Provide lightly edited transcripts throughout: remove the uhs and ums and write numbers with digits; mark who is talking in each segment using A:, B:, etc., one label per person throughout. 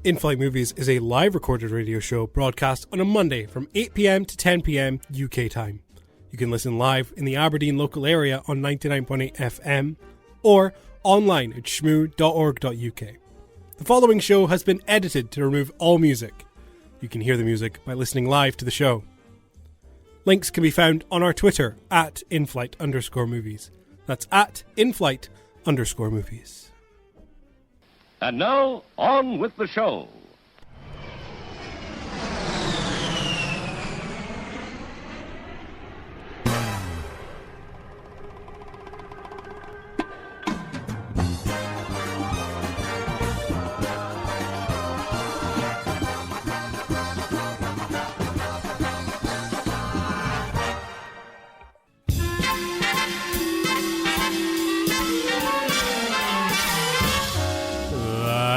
A: In-Flight Movies is a live recorded radio show broadcast on a Monday from 8 p.m. to 10 p.m. UK time. You can listen live in the Aberdeen local area on 99.8 FM or online at shmoo.org.uk. The following show has been edited to remove all music. You can hear the music by listening live to the show. Links can be found on our Twitter at inflight_movies. That's at inflight_movies.
B: And now, on with the show.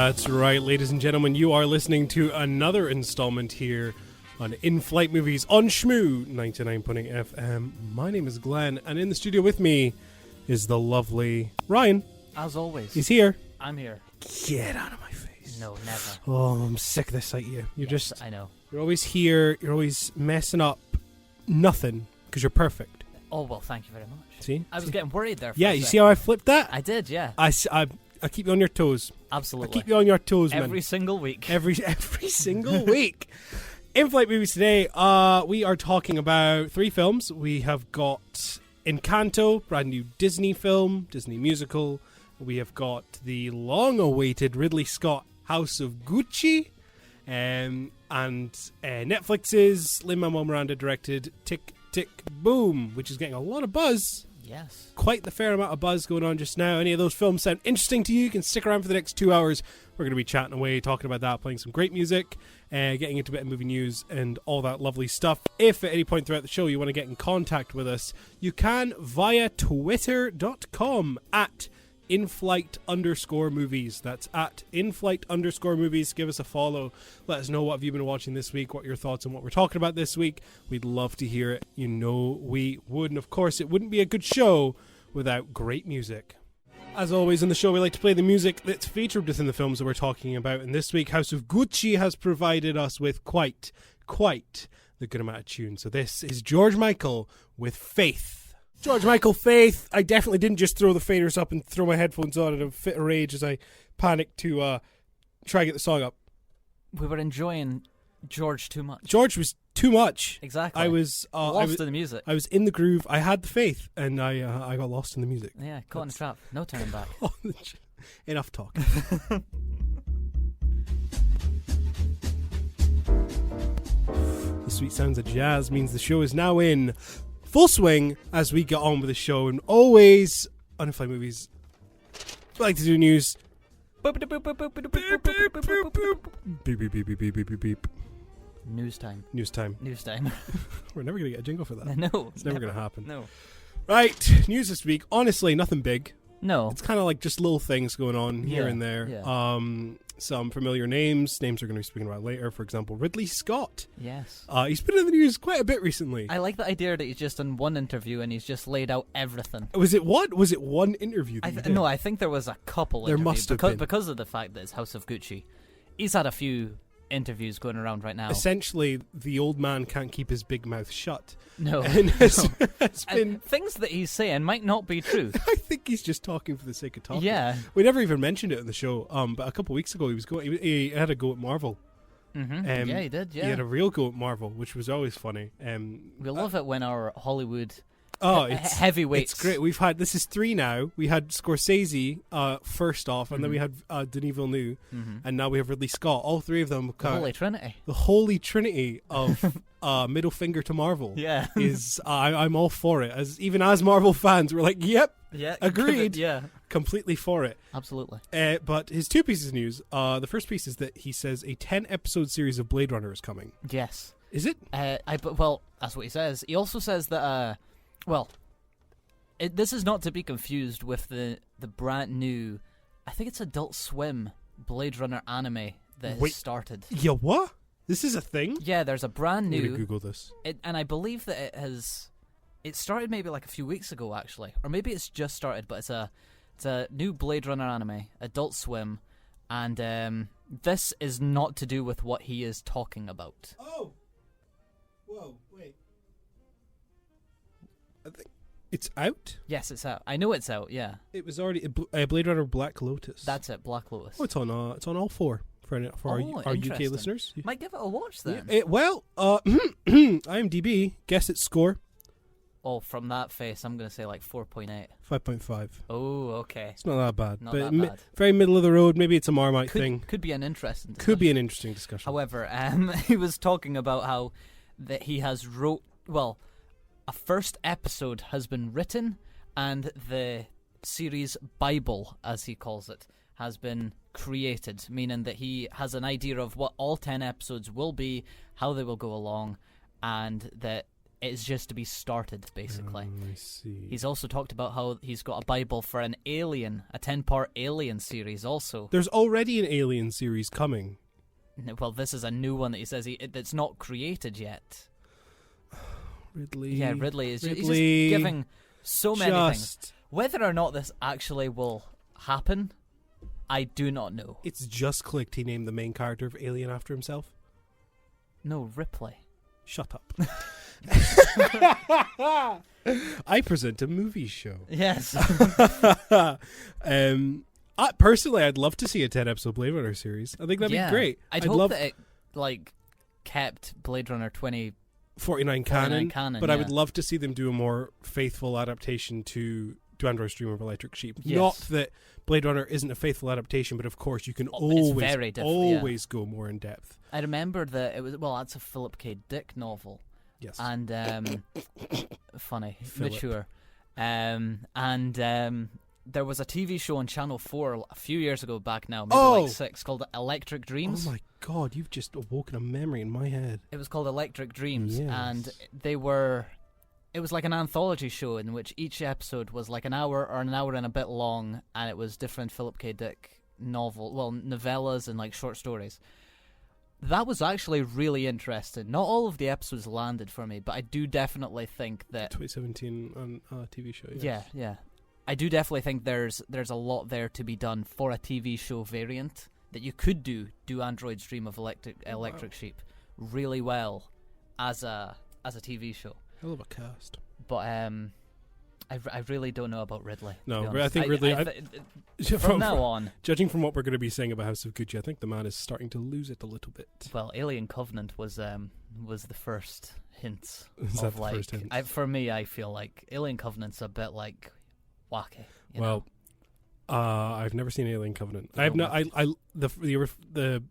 A: That's right, ladies and gentlemen, you are listening to another installment here on In-Flight Movies on Shmoo 99.8 FM. My name is Glenn, and in the studio with me is the lovely Ryan.
C: As always.
A: He's here.
C: I'm here.
A: Get out of my face.
C: No, never.
A: Oh, I'm sick of this at you.
C: I know.
A: You're always here, you're always messing up nothing, because you're perfect.
C: Oh, well, thank you very much.
A: See?
C: I was getting worried there for
A: Yeah,
C: a
A: you
C: second.
A: see how I flipped that?
C: I did, yeah.
A: I keep you on your toes.
C: Absolutely.
A: I keep you on your toes, man.
C: Every single week.
A: Every single week. In-Flight Movies today, we are talking about 3 films. We have got Encanto, brand new Disney film, Disney musical. We have got the long-awaited Ridley Scott House of Gucci. And Netflix's Lin-Manuel Miranda directed Tick, Tick, Boom, which is getting a lot of buzz.
C: Yes.
A: Quite the fair amount of buzz going on just now. Any of those films sound interesting to you? You can stick around for the next 2 hours. We're going to be chatting away, talking about that, playing some great music, getting into a bit of movie news and all that lovely stuff. If at any point throughout the show you want to get in contact with us, you can via twitter.com at inflight_movies. That's at inflight_movies. Give us a follow. Let us know what have you been watching this week, what your thoughts on what we're talking about this week. We'd love to hear it. You know we would. And of course, it wouldn't be a good show without great music. As always in the show, we like to play the music that's featured within the films that we're talking about. And this week, House of Gucci has provided us with quite the good amount of tunes. So this is George Michael with Faith. George Michael, Faith. I definitely didn't just throw the faders up and throw my headphones on in a fit of rage as I panicked to try to get the song up.
C: We were enjoying George too much.
A: George was too much.
C: Exactly.
A: I was
C: lost in the music.
A: I was in the groove. I had the faith, and I got lost in the music.
C: Yeah, caught in a trap. No turning back.
A: Enough talk. The sweet sounds of jazz means the show is now in full swing as we get on with the show, and always on In-Flight Movies, we like to do news. Beep, beep, beep, beep, beep.
C: News time.
A: We're never going to get a jingle for that.
C: No.
A: It's never going to happen.
C: No.
A: Right, news this week. Honestly, nothing big.
C: No.
A: It's kind of like just little things going on here
C: Yeah,
A: and there.
C: yeah.
A: Some familiar names we're going to be speaking about later. For example, Ridley Scott.
C: Yes.
A: He's been in the news quite a bit recently.
C: I like the idea that he's just done one interview and he's just laid out everything.
A: Was it one interview that you did?
C: No, I think there was a couple
A: There
C: interviews.
A: must have been.
C: Because of the fact that it's House of Gucci. He's had a few interviews going around right now.
A: Essentially, the old man can't keep his big mouth shut.
C: No.
A: And it's been...
C: And things that he's saying might not be true.
A: I think he's just talking for the sake of talking.
C: Yeah.
A: We never even mentioned it in the show, but a couple of weeks ago he had a go at Marvel.
C: Mm-hmm. Yeah, he did, yeah.
A: He had a real go at Marvel, which was always funny.
C: We love it when our Hollywood
A: It's
C: heavyweights.
A: great. This is 3 now. We had Scorsese first off, and then we had Denis Villeneuve, and now we have Ridley Scott. All 3 of them.
C: The Holy Trinity.
A: The Holy Trinity of middle finger to Marvel.
C: Yeah.
A: is I'm all for it. Even as Marvel fans, we're like, yep,
C: yeah,
A: agreed.
C: Yeah.
A: Completely for it.
C: Absolutely.
A: But his 2 pieces of news. The first piece is that he says a 10-episode series of Blade Runner is coming.
C: Yes.
A: Is it?
C: Well, that's what he says. He also says that, this is not to be confused with the brand new, I think it's Adult Swim Blade Runner anime that has started.
A: Yeah, what? This is a thing?
C: Yeah, there's a brand new...
A: I'm gonna Google this.
C: And I believe that it started maybe like a few weeks ago, actually. Or maybe it's just started, but it's a new Blade Runner anime, Adult Swim. And This is not to do with what he is talking about.
A: Oh! Whoa, wait. I think it's out?
C: Yes, it's out. I know it's out, yeah.
A: It was already... Blade Runner Black Lotus.
C: That's it, Black Lotus.
A: Oh, it's on all four for our UK
C: interesting.
A: listeners.
C: Might give it a watch then.
A: Yeah, IMDb, guess its score.
C: Oh, from that face, I'm going to say like 4.8.
A: 5.5.
C: Oh, okay.
A: It's not that bad.
C: Not
A: but
C: that bad.
A: Very middle of the road. Maybe it's a Marmite thing.
C: Could be an interesting discussion.
A: Could be an interesting discussion.
C: However, he was talking about how that he has a first episode has been written, and the series Bible, as he calls it, has been created, meaning that he has an idea of what all 10 episodes will be, how they will go along, and that it's just to be started, basically.
A: I see.
C: He's also talked about how he's got a Bible for a 10-part Alien series also.
A: There's already an Alien series coming.
C: Well, this is a new one that he says that's not created yet.
A: Ridley.
C: Yeah, Ridley is he's just giving so many things. Whether or not this actually will happen, I do not know.
A: It's just clicked. He named the main character of Alien after himself.
C: No, Ripley.
A: Shut up. I present a movie show.
C: Yes.
A: Personally, I'd love to see a 10-episode Blade Runner series. I think that'd be great.
C: I'd hope that it kept Blade Runner
A: 2049 canon, but
C: yeah.
A: I would love to see them do a more faithful adaptation to Android's Dream of Electric Sheep.
C: Yes.
A: Not that Blade Runner isn't a faithful adaptation, but of course you can always go more in depth.
C: I remember that it was that's a Philip K. Dick novel.
A: Yes.
C: And funny,
A: Philip.
C: mature. There was a TV show on Channel 4 a few years ago back now, maybe like 6, called Electric Dreams.
A: Oh my god, you've just awoken a memory in my head.
C: It was called Electric Dreams,
A: Yes.
C: and it was like an anthology show in which each episode was like an hour or an hour and a bit long, and it was different Philip K. Dick novellas and like short stories. That was actually really interesting. Not all of the episodes landed for me, but I do definitely think that
A: 2017 on a TV show. Yes.
C: Yeah. I do definitely think there's a lot there to be done for a TV show variant that you could do Android's Dream of Electric Sheep really well as a TV show.
A: Hell of a cast.
C: But I really don't know about Ridley.
A: No,
C: to be honest.
A: I think Ridley.
C: From now on,
A: judging from what we're going to be saying about House of Gucci, I think the man is starting to lose it a little bit.
C: Well, Alien Covenant was the first hint.
A: Is that the first hint?
C: For me, I feel like Alien Covenant's a bit like wacky.
A: I've never seen Alien Covenant. I have not. The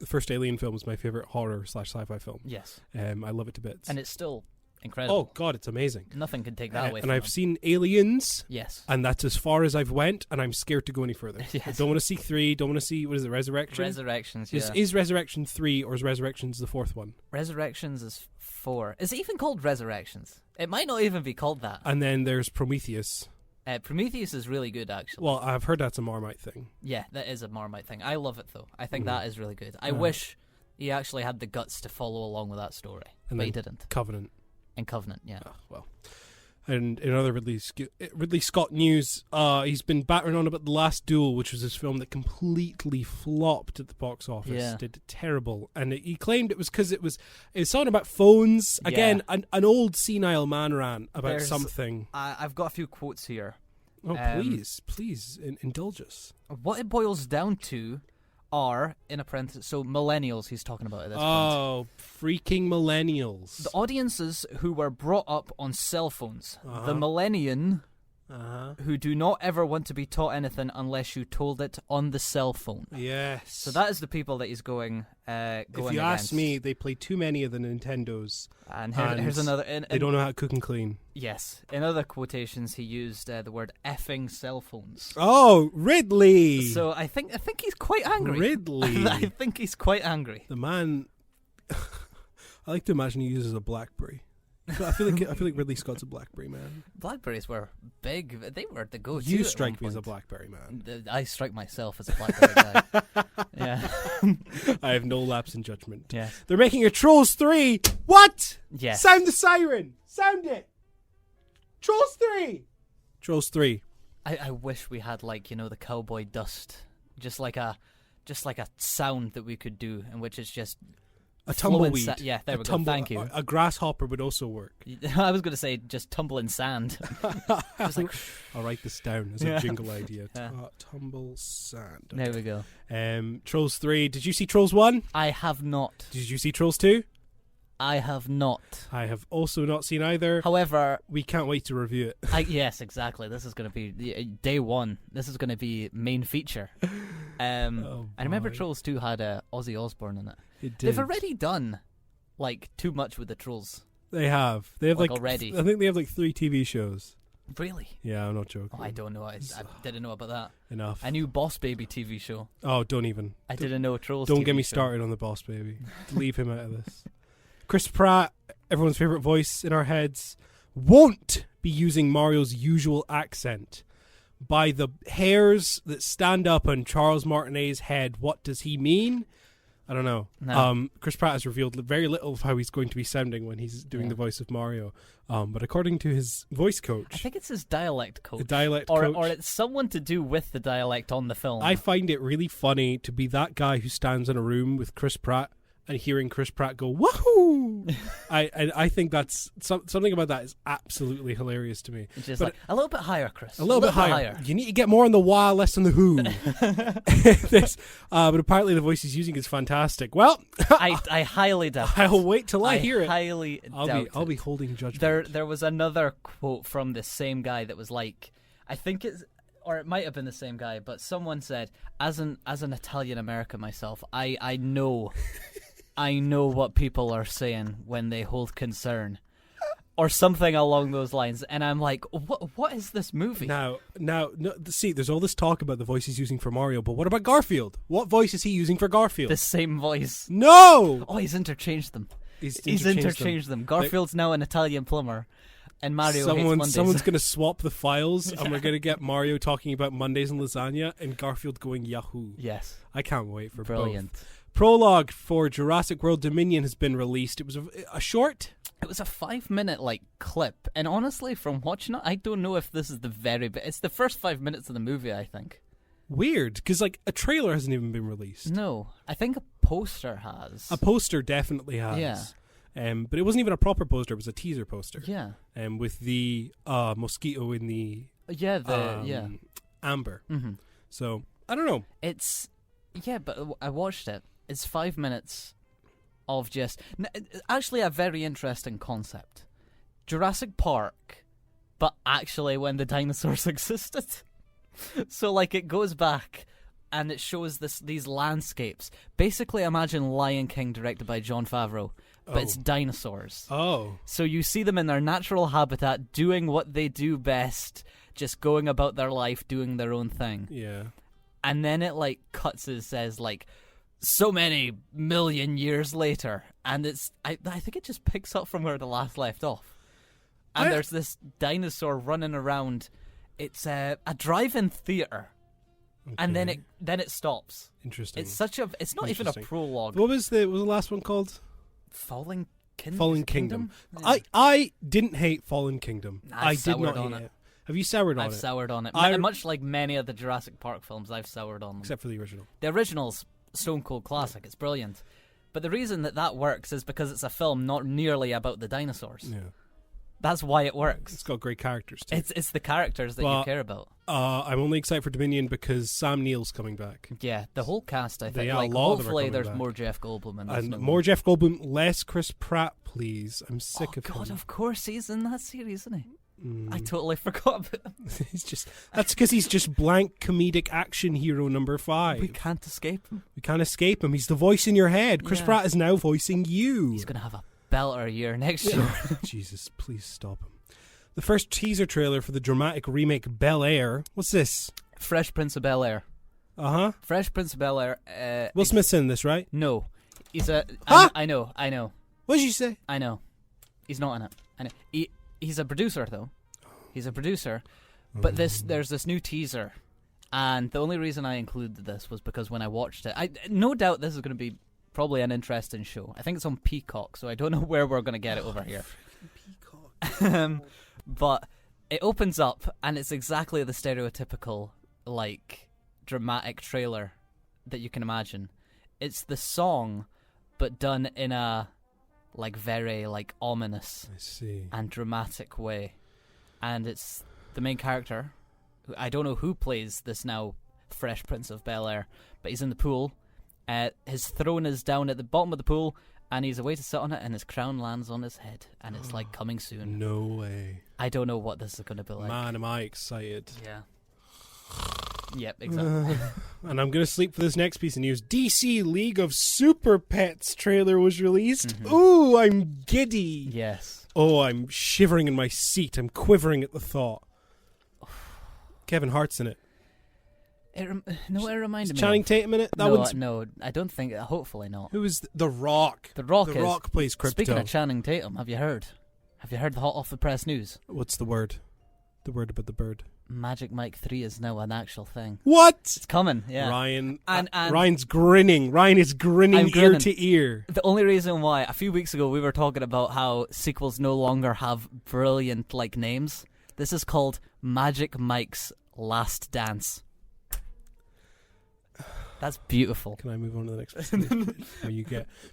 A: first Alien film is my favorite horror / sci-fi film.
C: Yes.
A: I love it to bits,
C: and it's still incredible.
A: Oh god, it's amazing.
C: Nothing can take that away.
A: And
C: from
A: I've
C: them.
A: seen Aliens.
C: Yes.
A: And that's as far as I've went, and I'm scared to go any further.
C: Yes.
A: I don't want to see 3. Don't want to see, what is it, Resurrection?
C: Resurrections. Yeah.
A: Is Resurrection 3 or is Resurrections the 4th one?
C: Resurrections is 4. Is it even called Resurrections? It might not even be called that.
A: And then there's Prometheus.
C: Prometheus is really good, actually.
A: Well, I've heard that's a Marmite thing.
C: Yeah, that is a Marmite thing. I love it, though. I think that is really good. I wish he actually had the guts to follow along with that story, but he didn't.
A: Covenant.
C: And Covenant, yeah.
A: Oh, well. And in other Ridley Scott news, he's been battering on about The Last Duel, which was his film that completely flopped at the box office.
C: Yeah.
A: Did terrible. And he claimed it was because it was something about phones. Again, an old senile man rant about something.
C: I've got a few quotes here.
A: Oh, please, indulge us.
C: What it boils down to are, in a parenthesis, so millennials he's talking about at this point.
A: Oh, freaking millennials.
C: The audiences who were brought up on cell phones. The millennium who do not ever want to be taught anything unless you told it on the cell phone.
A: Yes.
C: So that is the people that he's going
A: If you
C: against.
A: ask me, they play too many of the Nintendos.
C: And here's another...
A: They don't know how to cook and clean.
C: Yes. In other quotations, he used the word effing cell phones.
A: Oh, Ridley!
C: So I think he's quite angry.
A: Ridley!
C: I think he's quite angry.
A: The man... I like to imagine he uses a BlackBerry. I feel like Ridley Scott's a BlackBerry man.
C: Blackberries were big. They were the go-to.
A: You
C: at
A: strike
C: one
A: me as a
C: point.
A: BlackBerry man.
C: I strike myself as a BlackBerry guy. Yeah.
A: I have no lapse in judgment.
C: Yeah.
A: They're making a Trolls 3. What?
C: Yes.
A: Sound the siren. Sound it. Trolls 3. Trolls 3.
C: I wish we had the cowboy dust, just just like a sound that we could do, in which it's just
A: a tumbleweed.
C: Yeah, there we go. Thank you.
A: A grasshopper would also work.
C: I was going to say just tumbling sand. Just like,
A: I'll write this down as a jingle idea. Tumble sand. Okay.
C: There we go.
A: Trolls 3. Did you see Trolls 1?
C: I have not.
A: Did you see Trolls 2?
C: I have not.
A: I have also not seen either.
C: However,
A: we can't wait to review it.
C: Yes, exactly. This is going to be day one. This is going to be main feature. I remember Trolls 2 had Ozzy Osbourne in it.
A: It did.
C: They've already done like too much with the Trolls.
A: They have. They have like
C: already.
A: I think they have like 3 TV shows.
C: Really?
A: Yeah, I'm not joking.
C: Oh, I don't know. I didn't know about that.
A: Enough.
C: I knew Boss Baby TV show.
A: Oh, don't even.
C: I didn't know Trolls.
A: Don't
C: TV
A: get me
C: show.
A: started on the Boss Baby. Leave him out of this. Chris Pratt, everyone's favorite voice in our heads, won't be using Mario's usual accent. By the hairs that stand up on Charles Martinet's head, what does he mean? I don't know.
C: No.
A: Chris Pratt has revealed very little of how he's going to be sounding when he's doing the voice of Mario. But according to his voice coach,
C: I think it's his dialect coach.
A: Or
C: it's someone to do with the dialect on the film.
A: I find it really funny to be that guy who stands in a room with Chris Pratt and hearing Chris Pratt go woohoo. I think that's something about that is absolutely hilarious to me.
C: It's just like a little bit higher, Chris.
A: A little bit higher. You need to get more on the wah, less on the who. But apparently the voice he's using is fantastic. Well,
C: I highly doubt.
A: I'll wait till I hear it.
C: Highly doubt.
A: I'll be holding judgment.
C: There was another quote from the same guy that was like, I think it's. Or it might have been the same guy, but someone said, as an Italian American myself, I know I know what people are saying when they hold concern. Or something along those lines. And I'm like, what is this movie?
A: Now, see, there's all this talk about the voice he's using for Mario, but what about Garfield? What voice is he using for Garfield?
C: The same voice.
A: No!
C: Oh, he's interchanged them.
A: He's
C: interchanged them. Garfield's now an Italian plumber. And Mario hates Mondays.
A: Someone's going to swap the files, and we're going to get Mario talking about Mondays and lasagna, and Garfield going Yahoo.
C: Yes.
A: I can't wait for
C: Brilliant.
A: both. Prologue for Jurassic World Dominion has been released. It was a short.
C: It was a 5-minute clip, and honestly, from watching it, I don't know if this is the very bit. It's the first 5 minutes of the movie, I think.
A: Weird, because a trailer hasn't even been released.
C: No, I think a poster has.
A: A poster definitely has.
C: Yeah.
A: But it wasn't even a proper poster; it was a teaser poster.
C: Yeah.
A: With the mosquito in the amber.
C: Mm-hmm.
A: So I don't know.
C: But I watched it. It's 5 minutes of just actually a very interesting concept. Jurassic Park, but actually when the dinosaurs existed. So it goes back and it shows these landscapes. Basically, imagine Lion King directed by Jon Favreau. But it's dinosaurs.
A: Oh.
C: So you see them in their natural habitat, doing what they do best, just going about their life, doing their own thing.
A: Yeah.
C: And then it cuts and says so many million years later, and I think it just picks up from where the last left off. And there's this dinosaur running around. It's a drive-in theater. Okay. And then it stops.
A: Interesting.
C: It's not even a prologue.
A: What was the last one called?
C: Fallen Kingdom.
A: Fallen Kingdom.
C: Yeah.
A: I didn't hate Fallen Kingdom. I did not hate it. Have you soured on it?
C: I've soured on it. Much like many of the Jurassic Park films, I've soured on them.
A: Except for the original.
C: The original's stone cold classic. It's brilliant. But the reason that works is because it's a film not nearly about the dinosaurs.
A: Yeah.
C: That's why it works.
A: It's got great characters too.
C: It's the characters that you care about.
A: I'm only excited for Dominion because Sam Neill's coming back.
C: Yeah, the whole cast, I think.
A: Yeah,
C: hopefully there's more Jeff Goldblum in this.
A: And more Jeff Goldblum, less Chris Pratt, please. I'm sick of him.
C: God, of course he's in that series, isn't he? I totally forgot about him.
A: That's because he's just blank comedic action hero number 5.
C: We can't escape him.
A: He's the voice in your head. Chris Pratt is now voicing you.
C: He's going to have a Bel-Air year next year.
A: Jesus, please stop him. The first teaser trailer for the dramatic remake Bel-Air. What's this?
C: Fresh Prince of Bel-Air.
A: Uh-huh.
C: Fresh Prince of Bel-Air.
A: Will Smith's in this, right?
C: No. He's a...
A: Huh?
C: I know.
A: What did you say?
C: I know. He's not in it. I know. He's a producer, though. He's a producer. But there's this new teaser. And the only reason I included this was because when I watched it... no doubt this is going to be probably an interesting show. I think it's on Peacock, so I don't know where we're going to get it over here. Peacock. But it opens up, and it's exactly the stereotypical, dramatic trailer that you can imagine. It's the song, but done in a very ominous and dramatic way. And it's the main character. I don't know who plays this now Fresh Prince of Bel-Air, but he's in the pool. His throne is down at the bottom of the pool, and he's away to sit on it, and his crown lands on his head, and it's coming soon.
A: No way.
C: I don't know what this is going to be like.
A: Man, am I excited.
C: Yeah. Yep, exactly.
A: And I'm going to sleep for this next piece of news. DC League of Super Pets trailer was released. Ooh, I'm giddy.
C: Yes.
A: Oh, I'm shivering in my seat. I'm quivering at the thought. Kevin Hart's in it.
C: It reminded me.
A: Channing Tatum in it?
C: No, I don't think. Hopefully not.
A: Who is The Rock?
C: The Rock
A: plays Crypto.
C: Speaking of Channing Tatum, have you heard? Have you heard the hot off the press news?
A: What's the word? The word about the bird.
C: Magic Mike 3 is now an actual thing.
A: What?
C: It's coming, yeah.
A: Ryan,
C: and
A: Ryan's grinning. Ryan is grinning ear to ear.
C: The only reason why, a few weeks ago we were talking about how sequels no longer have brilliant names. This is called Magic Mike's Last Dance. That's beautiful.
A: Can I move on to the next one?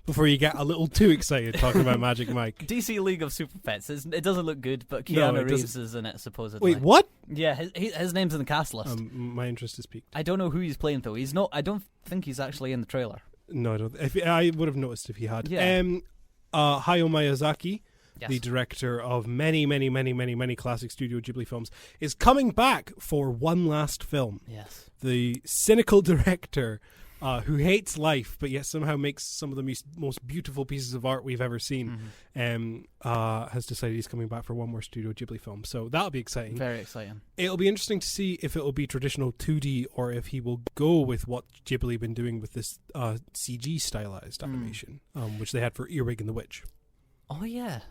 A: Before you get a little too excited talking about Magic Mike.
C: DC League of Super Pets. It doesn't look good, but Keanu Reeves is in it, supposedly.
A: Wait, what?
C: Yeah, his name's in the cast list.
A: My interest is piqued.
C: I don't know who he's playing, though. He's not. I don't think he's actually in the trailer.
A: No, I don't. I would have noticed if he had.
C: Yeah.
A: Hayao Miyazaki,
C: yes,
A: the director of many, many, many, many, many classic Studio Ghibli films, is coming back for one last film.
C: Yes.
A: The cynical director who hates life but yet somehow makes some of the most beautiful pieces of art we've ever seen has decided he's coming back for one more Studio Ghibli film. So that'll be exciting.
C: Very exciting.
A: It'll be interesting to see if it'll be traditional 2D or if he will go with what Ghibli been doing with this CG stylized animation, which they had for Earwig and the Witch.
C: Oh yeah.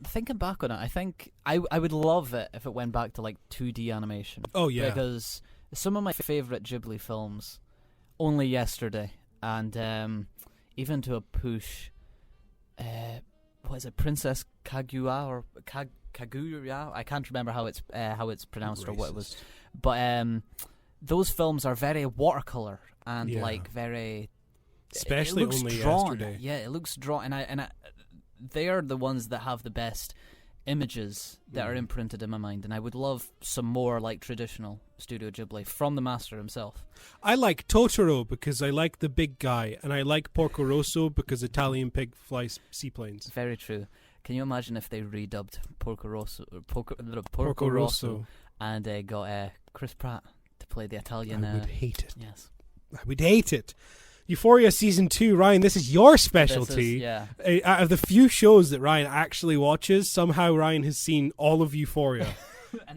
C: Thinking back on it, I think I would love it if it went back to 2D animation.
A: Oh yeah,
C: because some of my favorite Ghibli films, Only Yesterday, and even to a push, what is it, Princess Kaguya or Kaguya? I can't remember how it's pronounced. Racist. Or what it was, but those films are very watercolor and very.
A: Especially
C: it looks
A: Only
C: drawn.
A: Yesterday.
C: Yeah, it looks drawn, and they are the ones that have the best images that are imprinted in my mind, and I would love some more traditional Studio Ghibli from the master himself.
A: I like Totoro because I like the big guy, and I like Porco Rosso because Italian pig flies seaplanes.
C: Very true. Can you imagine if they redubbed Porco Rosso and got Chris Pratt to play the Italian?
A: I would hate it.
C: Yes,
A: I would hate it. Euphoria Season 2, Ryan, this is your specialty. Out of the few shows that Ryan actually watches, somehow Ryan has seen all of Euphoria.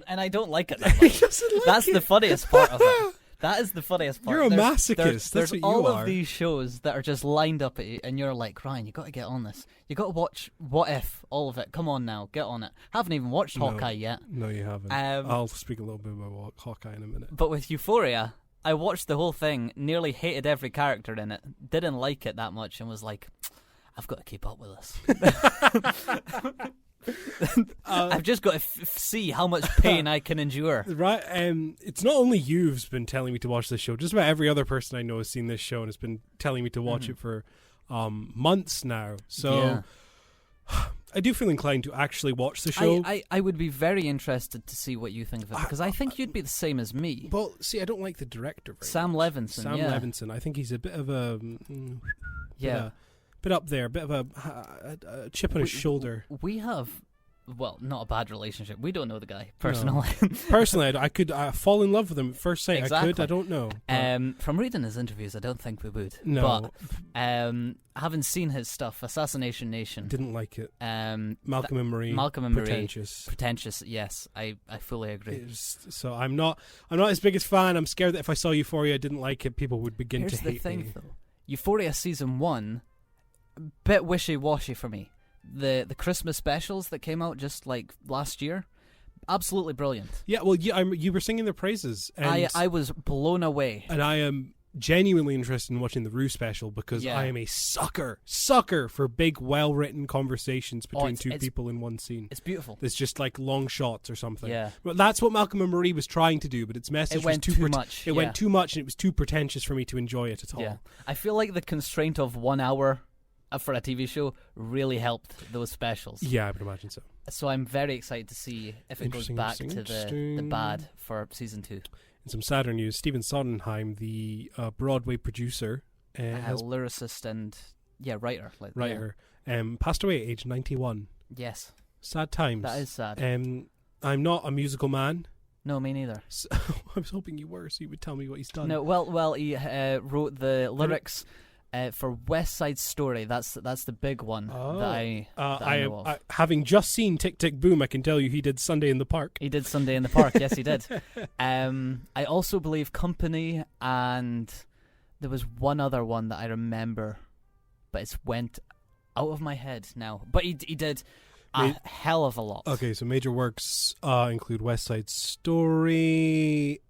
C: and I don't like it that much. That's the funniest part of it. That is the funniest part.
A: You're a masochist.
C: There's
A: what
C: all
A: you are.
C: of these shows that are just lined up at you, and you're like, Ryan, you got to get on this. You got to watch What If, all of it. Come on now, get on it. Haven't even watched Hawkeye yet.
A: No, you haven't. I'll speak a little bit about Hawkeye in a minute.
C: But with Euphoria, I watched the whole thing, nearly hated every character in it, didn't like it that much, and was like, I've got to keep up with this. I've just got to see how much pain I can endure.
A: Right. It's not only you've been telling me to watch this show, just about every other person I know has seen this show and has been telling me to watch it for months now. So I do feel inclined to actually watch the show.
C: I would be very interested to see what you think of it, because I think you'd be the same as me.
A: Well, see, I don't like the director very
C: Sam
A: much.
C: Levinson.
A: Sam Levinson. I think he's a bit of a... bit up there, a bit of a chip on his shoulder.
C: We have... Well, not a bad relationship. We don't know the guy personally.
A: No. Personally, I could fall in love with him at first sight.
C: Exactly.
A: I could. I don't know.
C: From reading his interviews, I don't think we would.
A: No.
C: But having seen his stuff, Assassination Nation,
A: didn't like it. Malcolm and Marie. Pretentious. Yes, I fully agree. So I'm not his biggest fan. I'm scared that if I saw Euphoria, I didn't like it, people would begin to hate me.
C: Here's the thing, though. Euphoria season 1, bit wishy-washy for me. The Christmas specials that came out just last year, absolutely brilliant.
A: Yeah, well, you were singing their praises. And
C: I was blown away.
A: And I am genuinely interested in watching the Rue special because I am a sucker for big, well-written conversations between two people in one scene.
C: It's beautiful.
A: It's just like long shots or something.
C: Yeah.
A: But that's what Malcolm and Marie was trying to do, but its message was too
C: much.
A: It went too much, and it was too pretentious for me to enjoy it at all.
C: Yeah. I feel like the constraint of 1 hour for a TV show really helped those specials.
A: Yeah, I would imagine so.
C: So I'm very excited to see if it goes back to the bad for season 2.
A: In some sadder news, Stephen Sondheim, the Broadway producer,
C: lyricist and writer,
A: passed away at age 91.
C: Yes,
A: sad times.
C: That is sad.
A: I'm not a musical man.
C: No, me neither.
A: So, I was hoping you were, so you would tell me what he's done.
C: No, well, he wrote the lyrics for West Side Story. That's the big one that I know of.
A: Having just seen Tick, Tick, Boom, I can tell you he did Sunday in the Park.
C: He did Sunday in the Park, yes he did. I also believe Company, and there was one other one that I remember, but it's went out of my head now. But he did a hell of a lot. Okay,
A: so major works include West Side Story,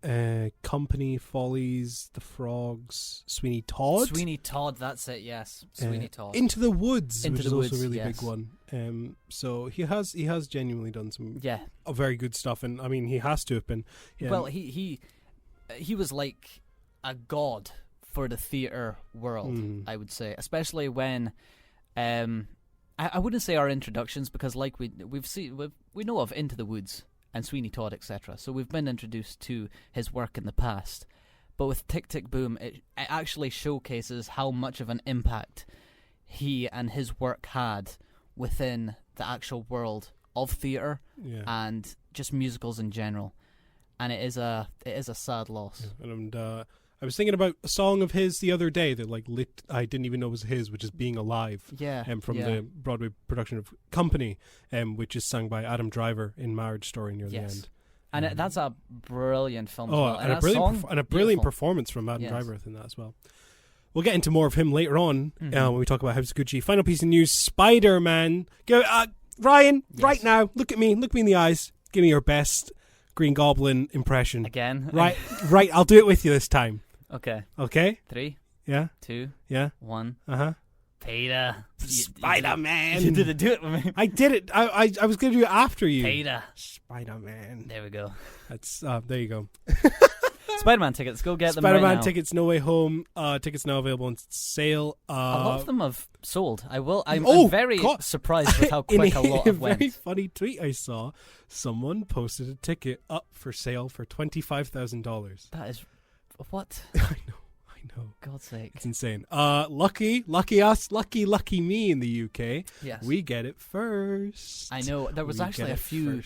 A: Company, Follies, The Frogs, Sweeney Todd.
C: Sweeney Todd, that's it, yes. Sweeney Todd.
A: Into the Woods, which is also a really big one. So he has genuinely done some very good stuff, and I mean he has to have been. Yeah.
C: Well, he was like a god for the theatre world, I would say, especially when. I wouldn't say our introductions, because like we know of Into the Woods and Sweeney Todd, etc. So we've been introduced to his work in the past. But with Tick, Tick, Boom, it actually showcases how much of an impact he and his work had within the actual world of theatre and just musicals in general. And it is a sad loss.
A: Yeah, and I was thinking about a song of his the other day that I didn't even know was his, which is Being Alive. From the Broadway production of Company, which is sung by Adam Driver in Marriage Story near the end.
C: And that's a brilliant film.
A: And a brilliant performance from Adam Driver in that as well. We'll get into more of him later on when we talk about House of Gucci. Final piece of news: Spider-Man. Go, Ryan, right now. Look at me in the eyes. Give me your best Green Goblin impression.
C: Again?
A: Right. I'll do it with you this time.
C: Okay. 3.
A: Yeah.
C: 2.
A: Yeah.
C: 1.
A: Peter. Spider-Man.
C: You didn't do it with me.
A: I did it. I was going to do it after you.
C: Peter.
A: Spider-Man.
C: There we go.
A: That's there you go.
C: Spider-Man tickets. Go get them
A: Spider-Man
C: right now.
A: tickets, No Way Home. Tickets now available on sale.
C: A lot of them have sold. I'm very surprised with how quick a lot of went.
A: In a very funny tweet I saw, someone posted a ticket up for sale for $25,000.
C: That is... What?
A: I know.
C: God's sake.
A: It's insane. Lucky us, lucky me in the UK.
C: Yes.
A: We get it first.
C: I know. There was actually a few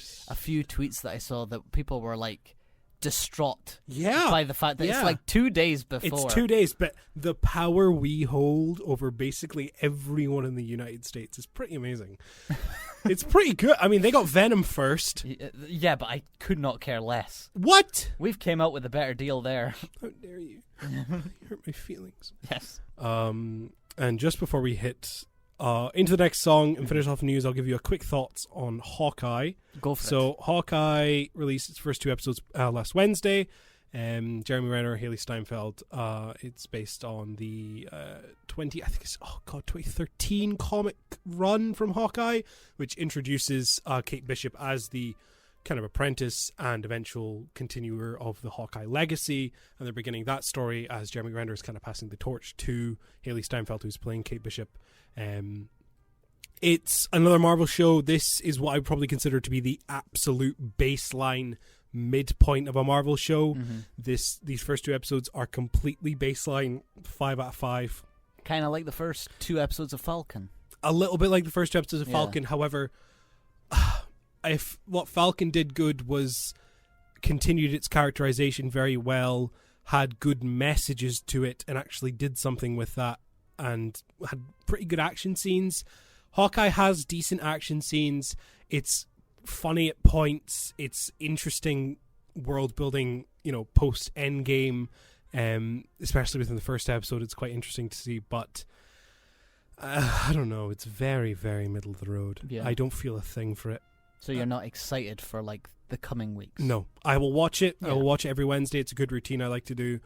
C: tweets that I saw that people were like distraught by the fact that it's like 2 days before.
A: It's 2 days, but the power we hold over basically everyone in the United States is pretty amazing. It's pretty good. I mean, they got Venom first.
C: Yeah, but I could not care less.
A: What?
C: We've came out with a better deal there.
A: How dare you? You hurt my feelings.
C: Yes.
A: And just before we hit into the next song and finish off news, I'll give you a quick thoughts on Hawkeye.
C: Go for it.
A: So Hawkeye released its first 2 episodes last Wednesday. Jeremy Renner, Haley Steinfeld. It's based on the 2013 comic run from Hawkeye, which introduces Kate Bishop as the kind of apprentice and eventual continuer of the Hawkeye legacy, and they're beginning that story as Jeremy Renner is kind of passing the torch to Haley Steinfeld, who's playing Kate Bishop. It's another Marvel show. This is what I would probably consider to be the absolute baseline midpoint of a Marvel show. These first 2 episodes are completely baseline, 5 out of 5.
C: Kind of like the first 2 episodes of Falcon.
A: A little bit like the first 2 episodes of Falcon. However, if what Falcon did good was continued its characterization very well, had good messages to it, and actually did something with that, and had pretty good action scenes. Hawkeye has decent action scenes. It's funny at points. It's interesting world building, post Endgame, especially within the first episode. It's quite interesting to see, but I don't know. It's very, very middle of the road. I don't feel a thing for it.
C: So you're not excited for like the coming weeks?
A: No, I will watch it. I will watch it every Wednesday. It's a good routine I like to do,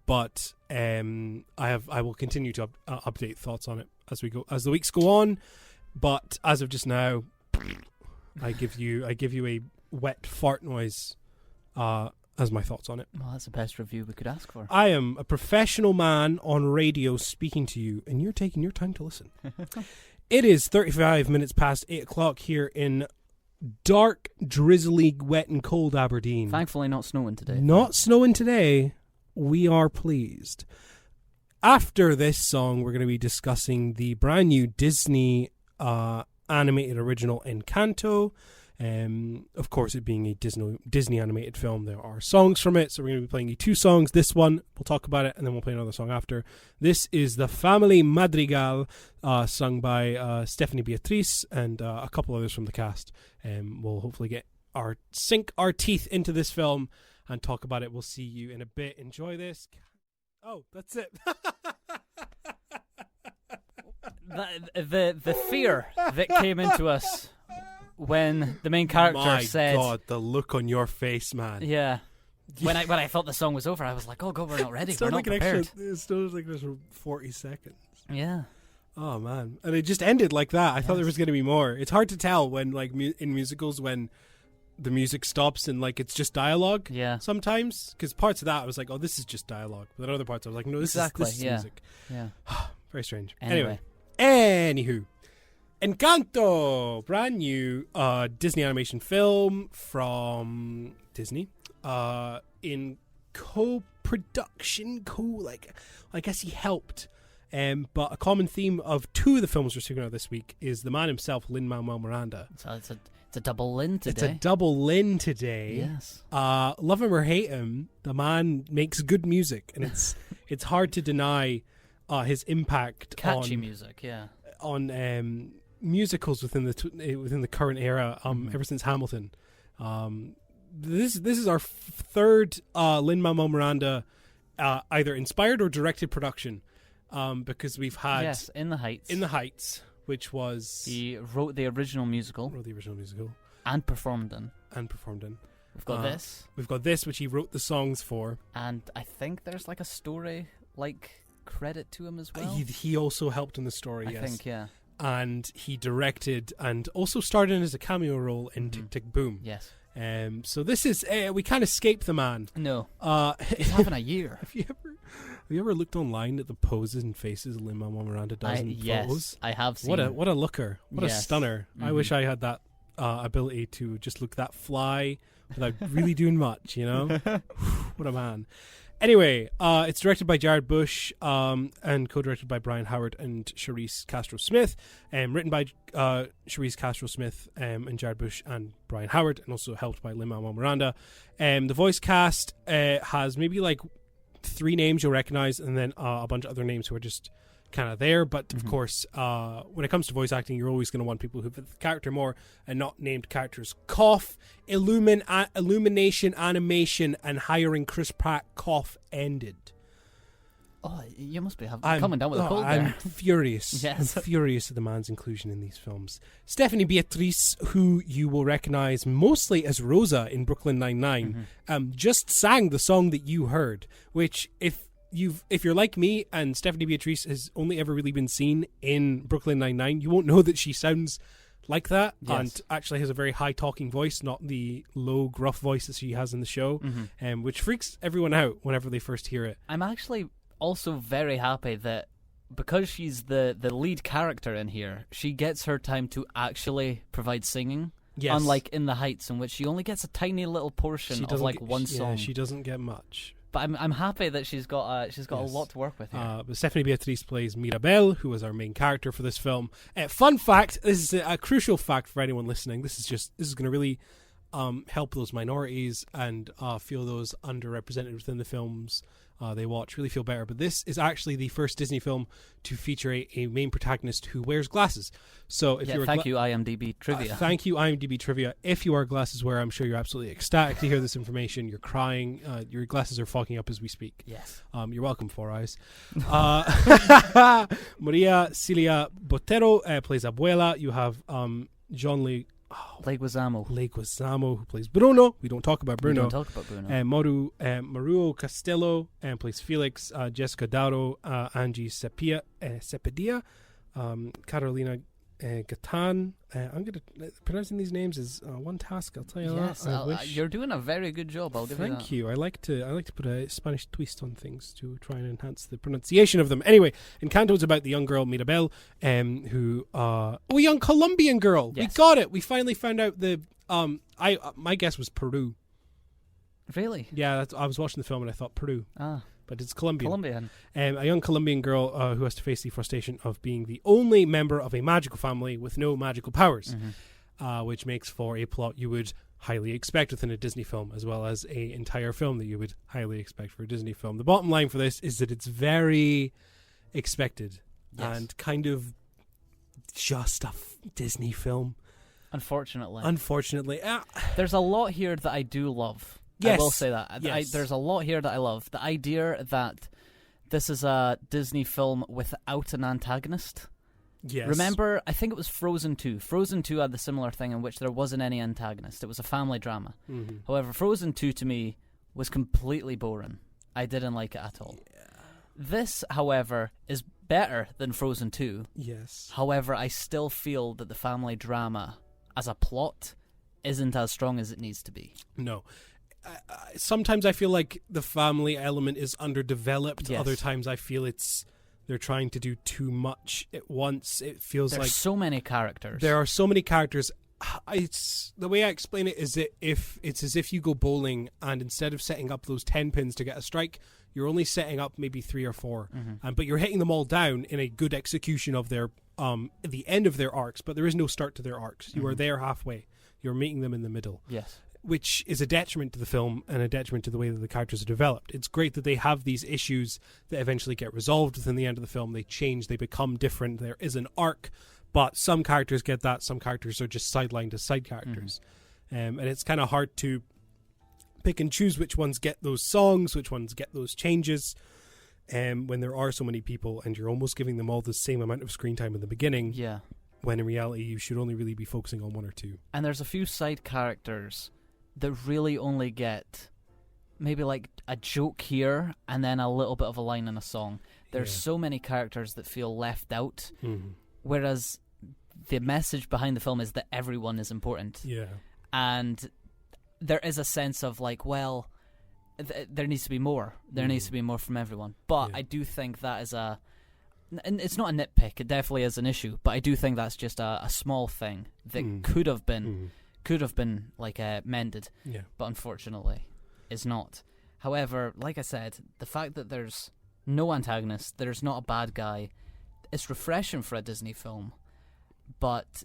A: but I will continue to update thoughts on it as the weeks go on. But as of just now, I give you a wet fart noise as my thoughts on it.
C: Well, that's the best review we could ask for.
A: I am a professional man on radio speaking to you, and you're taking your time to listen. It is 35 minutes past 8 o'clock here in dark, drizzly, wet and cold Aberdeen.
C: Thankfully not snowing today.
A: Not snowing today. We are pleased. After this song, we're going to be discussing the brand new Disney animated original Encanto. Of course, it being a Disney animated film, there are songs from it, so we're going to be playing you 2 songs. This one, we'll talk about it, and then we'll play another song after. This is the Family Madrigal, sung by Stephanie Beatriz and a couple others from the cast. We'll hopefully sink our teeth into this film and talk about it. We'll see you in a bit. Enjoy this. Oh, that's it.
C: The fear that came into us when the main character said,
A: "My God, the look on your face, man!"
C: Yeah, when I thought the song was over, I was like, "Oh God, we're not ready. We're not prepared."
A: It still like there's 40 seconds.
C: Yeah.
A: Oh man, and it just ended like that. I thought there was going to be more. It's hard to tell when, like, in musicals, when the music stops and like it's just dialogue.
C: Yeah.
A: Sometimes, because parts of that I was like, "Oh, this is just dialogue," but then other parts I was like, "No, this is music."
C: Yeah.
A: Very strange.
C: Anyway.
A: Anywho. Encanto, brand new Disney animation film from Disney, in co-production, I guess he helped. But a common theme of 2 of the films we're speaking about this week is the man himself, Lin-Manuel Miranda.
C: So it's a double Lin today.
A: It's a double Lin today.
C: Yes.
A: Love him or hate him, the man makes good music, and it's hard to deny his impact.
C: Catchy music, yeah.
A: On musicals within the current era, ever since Hamilton. This is our 3rd Lin-Manuel Miranda either inspired or directed production, because we've had
C: In the Heights,
A: which was
C: he wrote the original musical and performed in. We've got this,
A: which he wrote the songs for,
C: and I think there's like a story credit to him as well.
A: He also helped in the story.
C: I think, yeah.
A: And he directed and also starred in as a cameo role in Tick Tick Boom.
C: Yes.
A: So this is we can't escape the man.
C: No. He's having a year.
A: Have you ever looked online at the poses and faces Lin-Manuel Miranda does in photos?
C: I have seen.
A: What a looker! What a stunner! I wish I had that ability to just look that fly without really doing much. You know, what a man. Anyway, it's directed by Jared Bush and co-directed by Brian Howard and Charisse Castro-Smith, written by Charisse Castro-Smith and Jared Bush and Brian Howard, and also helped by Lin-Manuel Miranda. The voice cast has maybe like 3 names you'll recognize, and then a bunch of other names who are just kind of there. But of course, when it comes to voice acting, you're always going to want people who fit the character more and not named characters. Cough, illumination, animation, and hiring Chris Pratt. Cough ended.
C: Oh, you must be coming down with a cold there.
A: I'm furious.
C: Yes.
A: I'm furious at the man's inclusion in these films. Stephanie Beatriz, who you will recognize mostly as Rosa in Brooklyn Nine-Nine, just sang the song that you heard, which if you're like me and Stephanie Beatriz has only ever really been seen in Brooklyn Nine-Nine, you won't know that she sounds like that, and actually has a very high talking voice, not the low gruff voice that she has in the show, which freaks everyone out whenever they first hear it.
C: I'm actually also very happy that because she's the lead character in here, she gets her time to actually provide singing. Yes. Unlike in The Heights, in which she only gets a tiny little portion of like one song.
A: Yeah, she doesn't get much.
C: But I'm happy that she's got a lot to work with here.
A: But Stephanie Beatriz plays Mirabel, who is our main character for this film. Fun fact: this is a crucial fact for anyone listening. This is going to really help those minorities and feel those underrepresented within the films they watch really feel better. But this is actually the first Disney film to feature a main protagonist who wears glasses. So if you're
C: thank you IMDb trivia.
A: Thank you IMDb trivia. If you are a glasses wearer, I'm sure you're absolutely ecstatic to hear this information. You're crying. Your glasses are fogging up as we speak.
C: Yes.
A: You're welcome, Four Eyes. Maria Celia Botero plays Abuela. You have John Lee Leguizamo, who plays Bruno. We don't talk about Bruno.
C: We don't talk about Bruno.
A: Maruo Castello plays Felix. Jessica Daro, Angie Sepedia, Carolina Gatan. I'm going to pronouncing these names is one task. I'll tell you that.
C: You're doing a very good job. I'll give you that.
A: Thank you. I like to put a Spanish twist on things to try and enhance the pronunciation of them. Anyway, Encanto is about the young girl Mirabel, who young Colombian girl.
C: Yes.
A: We got it. We finally found out the my guess was Peru.
C: Really?
A: Yeah, I was watching the film and I thought Peru. But it's Colombian. A young Colombian girl who has to face the frustration of being the only member of a magical family with no magical powers, which makes for a plot you would highly expect within a Disney film, as well as a entire film that you would highly expect for a Disney film. The bottom line for this is that it's very expected and kind of just a Disney film. Unfortunately.
C: There's a lot here that I do love.
A: Yes.
C: I will say that.
A: Yes.
C: There's a lot here that I love. The idea that this is a Disney film without an antagonist.
A: Yes.
C: Remember, I think it was Frozen 2. Frozen 2 had the similar thing in which there wasn't any antagonist. It was a family drama.
A: Mm-hmm.
C: However, Frozen 2 to me was completely boring. I didn't like it at all.
A: Yeah.
C: This, however, is better than Frozen 2.
A: Yes.
C: However, I still feel that the family drama as a plot isn't as strong as it needs to be.
A: No. Sometimes I feel like the family element is underdeveloped.
C: Yes.
A: Other times I feel they're trying to do too much at once. It feels
C: There's
A: like
C: so many characters.
A: there are so many characters. The way I explain it is that it's as if you go bowling and instead of setting up those 10 pins to get a strike, you're only setting up maybe 3 or 4, but you're hitting them all down in a good execution of their the end of their arcs. But there is no start to their arcs. You are there halfway. You're meeting them in the middle.
C: Yes.
A: Which is a detriment to the film and a detriment to the way that the characters are developed. It's great that they have these issues that eventually get resolved within the end of the film. They change, they become different. There is an arc, but some characters get that. Some characters are just sidelined as side characters. And it's kind of hard to pick and choose which ones get those songs, which ones get those changes. When there are so many people and you're almost giving them all the same amount of screen time in the beginning.
C: Yeah.
A: When in reality you should only really be focusing on 1 or 2.
C: And there's a few side characters that really only get maybe like a joke here and then a little bit of a line in a song. There's so many characters that feel left out, whereas the message behind the film is that everyone is important.
A: Yeah.
C: And there is a sense of like, well, there needs to be more. There needs to be more from everyone. But I do think that is and it's not a nitpick, it definitely is an issue, but I do think that's just a small thing that could have been like mended, but unfortunately is not. However, like I said, the fact that there's no antagonist, there's not a bad guy, it's refreshing for a Disney film. But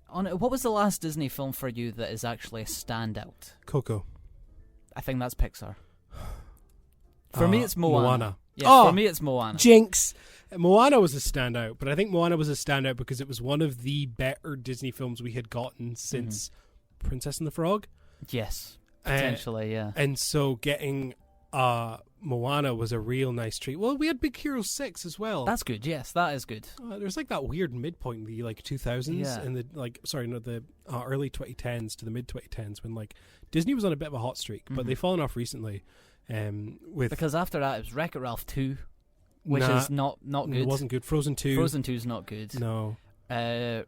C: what was the last Disney film for you that is actually a standout?
A: Coco.
C: I think that's Pixar. For me, it's Moana.
A: Yeah,
C: for me, it's Moana.
A: Jinx. Moana was a standout, but I think Moana was a standout because it was one of the better Disney films we had gotten since Princess and the Frog.
C: Yes, potentially, yeah.
A: And so getting Moana was a real nice treat. Well, we had Big Hero 6 as well.
C: That's good, yes, that is good.
A: There's like that weird midpoint in the like 2000s and the early 2010s to the mid 2010s when like Disney was on a bit of a hot streak, but they've fallen off recently. Because
C: after that it was Wreck-It Ralph 2, which is not good.
A: It wasn't good. Frozen 2.
C: Frozen 2 is not good.
A: No.
C: Raya.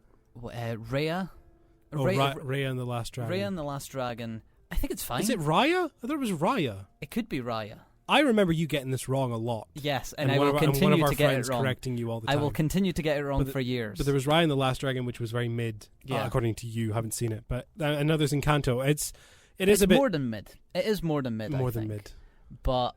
A: Raya and the Last Dragon.
C: Raya and the Last Dragon. I think it's fine.
A: Is it Raya? I thought it was Raya.
C: It could be Raya.
A: I remember you getting this wrong a lot.
C: Yes, and I will continue to get it wrong.
A: Correcting you all the time.
C: I will continue to get it wrong for years.
A: But there was Raya and the Last Dragon, which was very mid, according to you. Haven't seen it, but another's Encanto. It's a bit
C: more than mid. It is more than mid.
A: More than mid.
C: But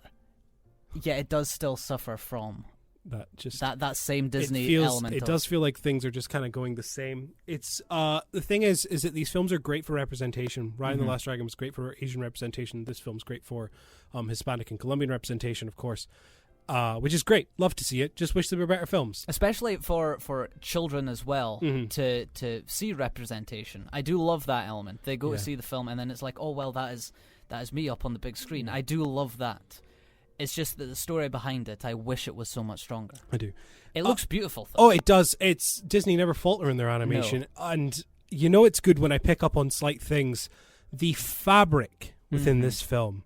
C: yeah, it does still suffer from that same Disney element.
A: It does feel like things are just kind of going the same. It's the thing is that these films are great for representation. Raya and the Last Dragon was great for Asian representation. This film's great for Hispanic and Colombian representation, of course, which is great. Love to see it. Just wish there were better films,
C: especially for children as well to see representation. I do love that element. They go to see the film and then it's like, oh well, that is me up on the big screen. I do love that. It's just that the story behind it, I wish it was so much stronger.
A: I do.
C: It looks beautiful, though.
A: Oh, it does. It's Disney never falter in their animation.
C: No.
A: And you know it's good when I pick up on slight things. The fabric within this film,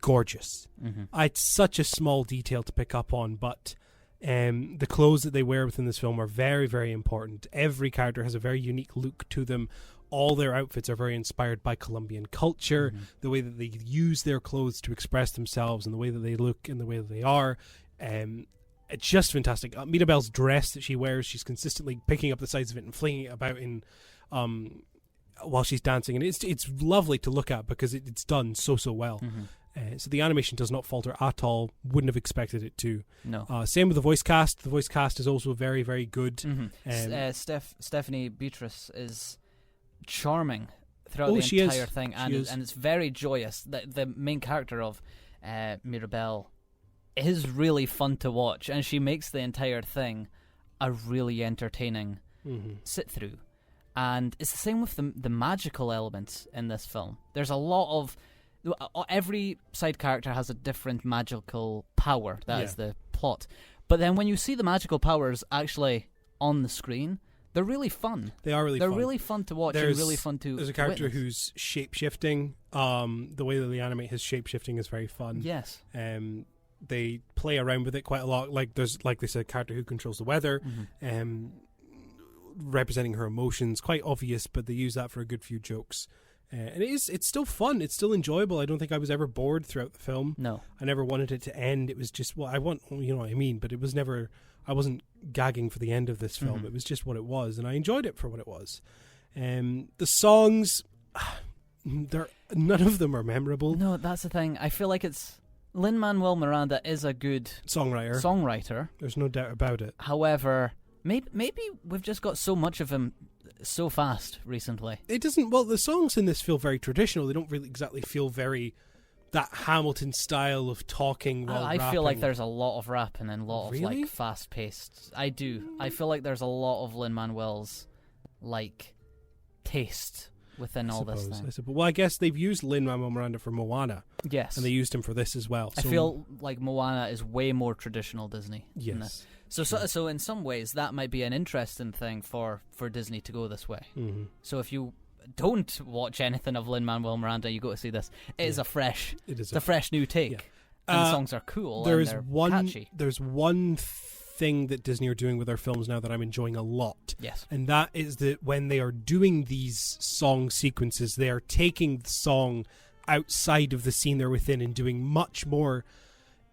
A: gorgeous. It's such a small detail to pick up on, but the clothes that they wear within this film are very, very important. Every character has a very unique look to them. All their outfits are very inspired by Colombian culture, the way that they use their clothes to express themselves and the way that they look and the way that they are. It's just fantastic. Mirabel's dress that she wears, she's consistently picking up the sides of it and flinging it about in while she's dancing. And it's lovely to look at because it's done so well. So the animation does not falter at all. Wouldn't have expected it to.
C: No.
A: Same with the voice cast. The voice cast is also very, very good.
C: Stephanie Beatrice is charming throughout the entire thing, and it's very joyous. The main character of Mirabel is really fun to watch, and she makes the entire thing a really entertaining sit through. And it's the same with the magical elements in this film. There's a lot of every side character has a different magical power. That is the plot. But then when you see the magical powers actually on the screen, they're really fun.
A: They are really
C: They're
A: fun.
C: really fun to watch and really fun to
A: There's a character
C: witness.
A: who's shape-shifting. The way that they animate his shape-shifting is very fun.
C: Yes.
A: They play around with it quite a lot. Like there's, like they said, a character who controls the weather, representing her emotions. Quite obvious, but they use that for a good few jokes. And it's still fun. It's still enjoyable. I don't think I was ever bored throughout the film.
C: No.
A: I never wanted it to end. It was just, I want, you know what I mean? But it was never, I wasn't gagging for the end of this film. It was just what it was, and I enjoyed it for what it was. The songs, none of them are memorable.
C: No, that's the thing. I feel like it's Lin-Manuel Miranda is a good songwriter.
A: There's no doubt about it.
C: However, maybe we've just got so much of him so fast recently.
A: It doesn't. Well, the songs in this feel very traditional. They don't really exactly feel very that Hamilton style of talking while
C: I
A: rapping.
C: feel like there's a lot of rapping and a lot of
A: Really?
C: like fast paced. I do. I feel like there's a lot of Lin-Manuel's like taste within all this thing.
A: Well, I guess they've used Lin-Manuel Miranda for Moana.
C: Yes.
A: And they used him for this as well.
C: I feel like Moana is way more traditional Disney.
A: Yes.
C: So in some ways that might be an interesting thing for Disney to go this way. So if you don't watch anything of Lin-Manuel Miranda, you go to see this. It's a fresh new take.
A: Yeah.
C: And the songs are cool and they're catchy.
A: There's one thing that Disney are doing with their films now that I'm enjoying a lot.
C: Yes.
A: And that is that when they are doing these song sequences, they are taking the song outside of the scene they're within and doing much more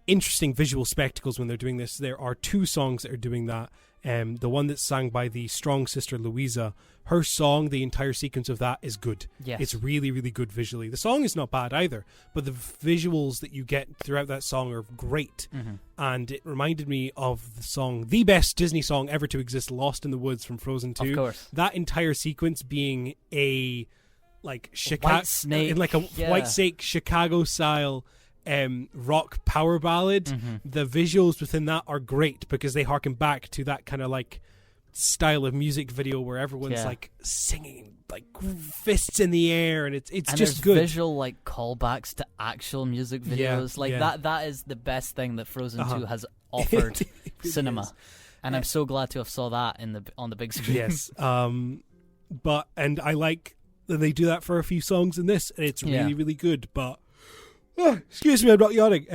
A: interesting visual spectacles when they're doing this. There are two songs that are doing that. The one that's sung by the strong sister Louisa, her song, the entire sequence of that is good.
C: Yes.
A: It's really, really good visually. The song is not bad either, but the visuals that you get throughout that song are great. And it reminded me of the song, the best Disney song ever to exist, Lost in the Woods from Frozen 2.
C: Of course.
A: That entire sequence being a like
C: White Snake,
A: in like a White Snake Chicago style rock power ballad. The visuals within that are great because they harken back to that kind of like style of music video where everyone's like singing like fists in the air, and it's just good.
C: Visual like callbacks to actual music videos that is the best thing that Frozen 2 has offered cinema. And I'm so glad to have saw that on the big screen.
A: Yes. But I like that they do that for a few songs in this, and it's really, really good. But excuse me, I'm not yawning.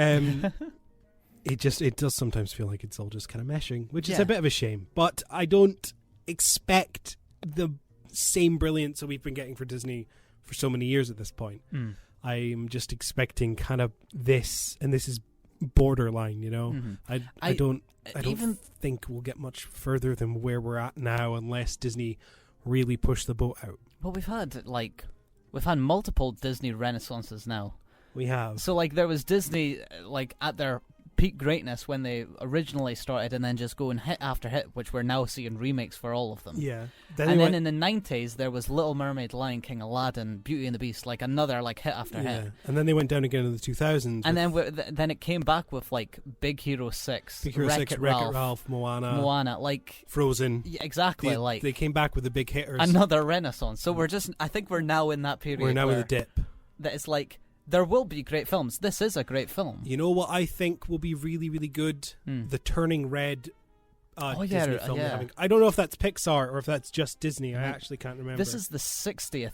A: It does sometimes feel like it's all just kind of meshing, which is a bit of a shame. But I don't expect the same brilliance that we've been getting for Disney for so many years at this point. I'm just expecting kind of this, and this is borderline, you know. I don't think we'll get much further than where we're at now unless Disney really push the boat out.
C: Well, we've had multiple Disney renaissances now.
A: We have.
C: So like there was Disney like at their peak greatness when they originally started, and then just going hit after hit, which we're now seeing remakes for all of them.
A: Yeah.
C: Then in the 90s there was Little Mermaid, Lion King, Aladdin, Beauty and the Beast, like another like hit after hit.
A: And then they went down again in the 2000s.
C: And then it came back with like Big Hero 6, Wreck-It Ralph, Moana, like
A: Frozen.
C: Yeah, exactly.
A: They came back with the big hitters.
C: Another renaissance. So I think we're now in that period.
A: We're now in the dip.
C: That it's like there will be great films. This is a great film.
A: You know what I think will be really, really good? The Turning Red Disney film. I don't know if that's Pixar or if that's just Disney. I actually can't remember.
C: This is the 60th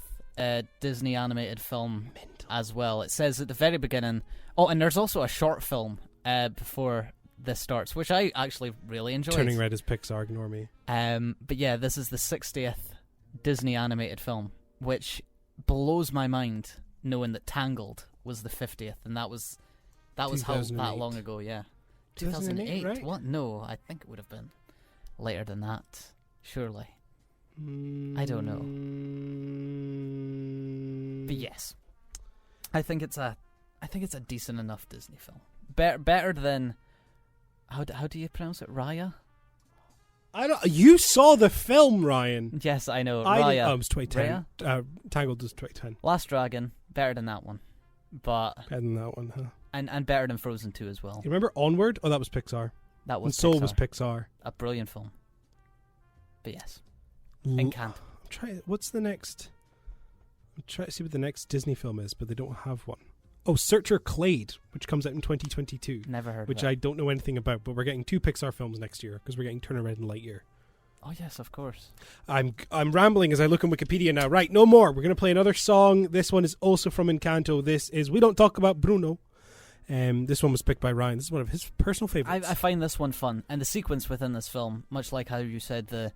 C: Disney animated film as well. It says at the very beginning. Oh, and there's also a short film before this starts, which I actually really enjoyed.
A: Turning Red is Pixar, ignore me.
C: But yeah, this is the 60th Disney animated film, which blows my mind knowing that Tangled was the 50th, and that was how that long ago, yeah. 2008, right? What? No, I think it would have been later than that, surely. I don't know. But yes, I think it's a decent enough Disney film. Better than how do you pronounce it? Raya?
A: You saw the film, Ryan.
C: Yes, I know. Raya.
A: It was 2010. Tangled was 2010.
C: Last Dragon, better than that one, but
A: better than that one, huh?
C: And better than Frozen 2 as well.
A: You remember Onward? Oh, that was Pixar.
C: That was
A: and Soul
C: Pixar.
A: was Pixar.
C: A brilliant film. But yes, Encanto.
A: What's the next? I'm trying to see what the next Disney film is, but they don't have one. Oh, Searcher Clade, which comes out in 2022.
C: Never heard of it.
A: Which I don't know anything about, but we're getting 2 Pixar films next year because we're getting Turner Red and Lightyear.
C: Oh yes, of course.
A: I'm rambling as I look on Wikipedia now. Right, no more. We're going to play another song. This one is also from Encanto. This is We Don't Talk About Bruno. This one was picked by Ryan. This is one of his personal favorites.
C: I find this one fun, and the sequence within this film, much like how you said the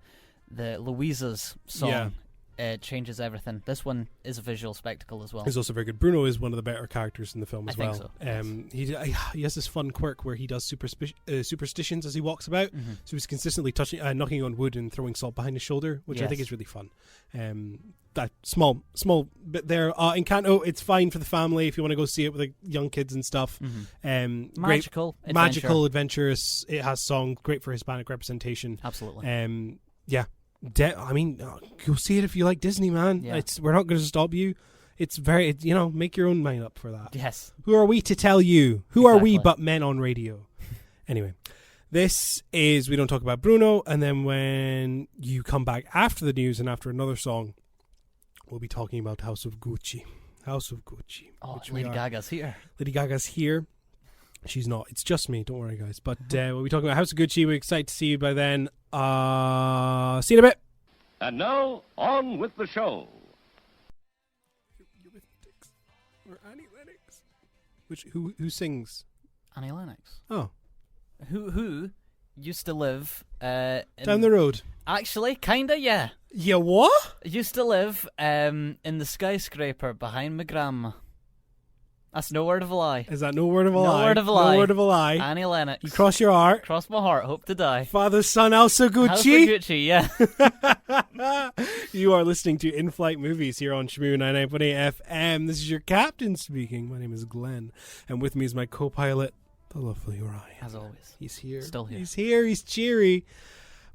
C: Louisa's song changes everything. This one is a visual spectacle as well.
A: He's also very good. Bruno is one of the better characters in the film as well.
C: I think so.
A: He has this fun quirk where he does superstitions as he walks about. Mm-hmm. So he's consistently knocking on wood and throwing salt behind his shoulder, which I think is really fun. That small bit there. Encanto, it's fine for the family if you want to go see it with young kids and stuff.
C: Mm-hmm.
A: Magical, adventurous. It has songs, great for Hispanic representation.
C: Absolutely.
A: Yeah. Go see it if you like Disney, man.
C: Yeah.
A: We're not going to stop you. It's very, make your own mind up for that.
C: Yes.
A: Who are we to tell you? Who are we but men on radio? Anyway, this is We Don't Talk About Bruno, and then when you come back after the news and after another song, we'll be talking about House of Gucci. House of Gucci.
C: Oh, Lady Gaga's here.
A: Lady Gaga's here. She's not. It's just me. Don't worry, guys. But we'll be talking about House of Gucci. We're excited to see you by then. See you in a bit.
B: And now, on with the show.
A: Eurythmics. Or Annie Lennox. Who sings?
C: Annie Lennox.
A: Oh.
C: Who used to live
A: down the road.
C: Actually, kinda, yeah.
A: Yeah, what?
C: Used to live in the skyscraper behind my grandma. That's no word of a lie.
A: Is that no word of a lie?
C: No word of a lie.
A: No word of a lie.
C: Annie Lennox.
A: You cross your heart.
C: Cross my heart. Hope to die.
A: Father, son, House of Gucci.
C: House of Gucci, yeah.
A: You are listening to In-Flight Movies here on Shmoo 99.8 FM. This is your captain speaking. My name is Glenn. And with me is my co-pilot, the lovely Ryan.
C: As always.
A: He's here.
C: Still here.
A: He's here. He's cheery.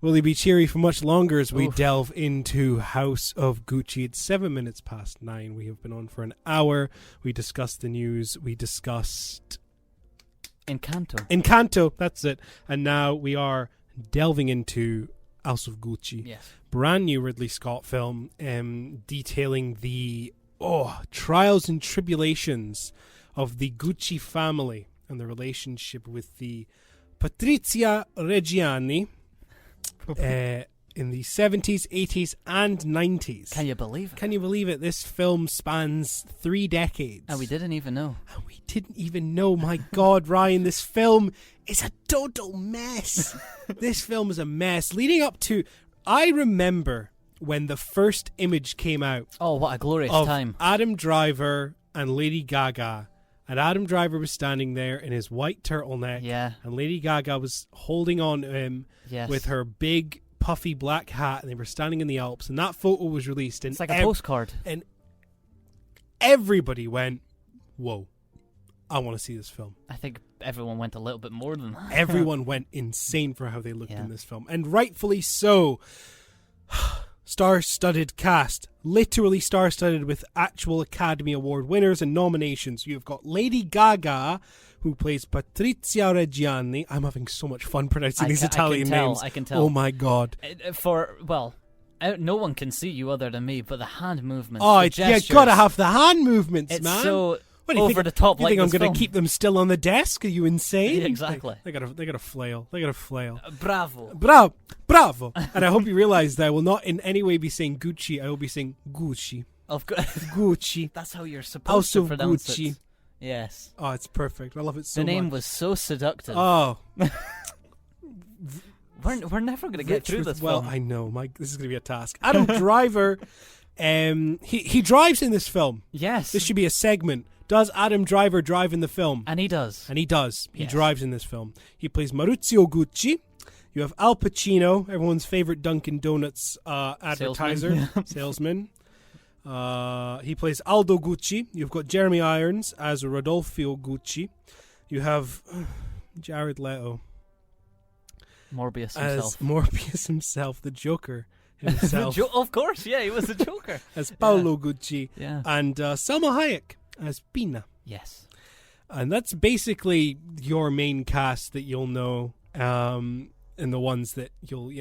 A: Will he be cheery for much longer as we delve into House of Gucci? It's 7 minutes past 9. We have been on for an hour. We discussed the news. We discussed Encanto, that's it. And now we are delving into House of Gucci.
C: Yes.
A: Brand new Ridley Scott film detailing the trials and tribulations of the Gucci family and the relationship with the Patrizia Reggiani in the 70s, 80s, and 90s.
C: Can you believe it?
A: Can you believe it? This film spans 3 decades.
C: And we didn't even know.
A: My God, Ryan, this film is a total mess. This film is a mess. Leading up to... I remember when the first image came out.
C: Oh, what a glorious time.
A: Adam Driver and Lady Gaga. And Adam Driver was standing there in his white turtleneck.
C: Yeah.
A: And Lady Gaga was holding on to him with her big, puffy black hat. And they were standing in the Alps. And that photo was released. And
C: it's like a postcard.
A: And everybody went, whoa, I want to see this film.
C: I think everyone went a little bit more than that.
A: Everyone went insane for how they looked in this film. And rightfully so. Star-studded cast, literally star-studded with actual Academy Award winners and nominations. You've got Lady Gaga, who plays Patrizia Reggiani. I'm having so much fun pronouncing these Italian names.
C: I can tell.
A: Oh my God.
C: No one can see you other than me, but the hand movements.
A: Oh, you gotta have the hand movements, man.
C: So
A: What do you
C: over
A: think,
C: the top.
A: You
C: like
A: think I'm
C: this
A: going
C: film.
A: to keep them still on the desk? Are you insane?
C: Yeah, exactly.
A: They got a flail. They got a flail.
C: Bravo.
A: Bravo. And I hope you realize that I will not in any way be saying Gucci. I will be saying Gucci.
C: Of course.
A: Gucci.
C: That's how you're supposed
A: House
C: to
A: of
C: pronounce
A: Gucci.
C: it. Yes.
A: Oh, it's perfect. I love it so
C: The
A: much.
C: name was so seductive.
A: Oh.
C: We're never going to get through this
A: Well,
C: film.
A: I know. This is going to be a task. Adam Driver, he drives in this film.
C: Yes.
A: This should be a segment. Does Adam Driver drive in the film?
C: And he does.
A: And he does. He
C: Yes.
A: drives in this film. He plays Maurizio Gucci. You have Al Pacino, everyone's favorite Dunkin' Donuts advertiser, salesman. He plays Aldo Gucci. You've got Jeremy Irons as Rodolfo Gucci. You have Jared Leto
C: Morbius
A: as
C: himself.
A: Morbius himself, the Joker himself,
C: Of course, yeah, he was a Joker.
A: as Paolo Gucci,
C: Yeah.
A: and Salma Hayek as Pina.
C: Yes.
A: And that's basically your main cast that you'll know, and the ones that you'll,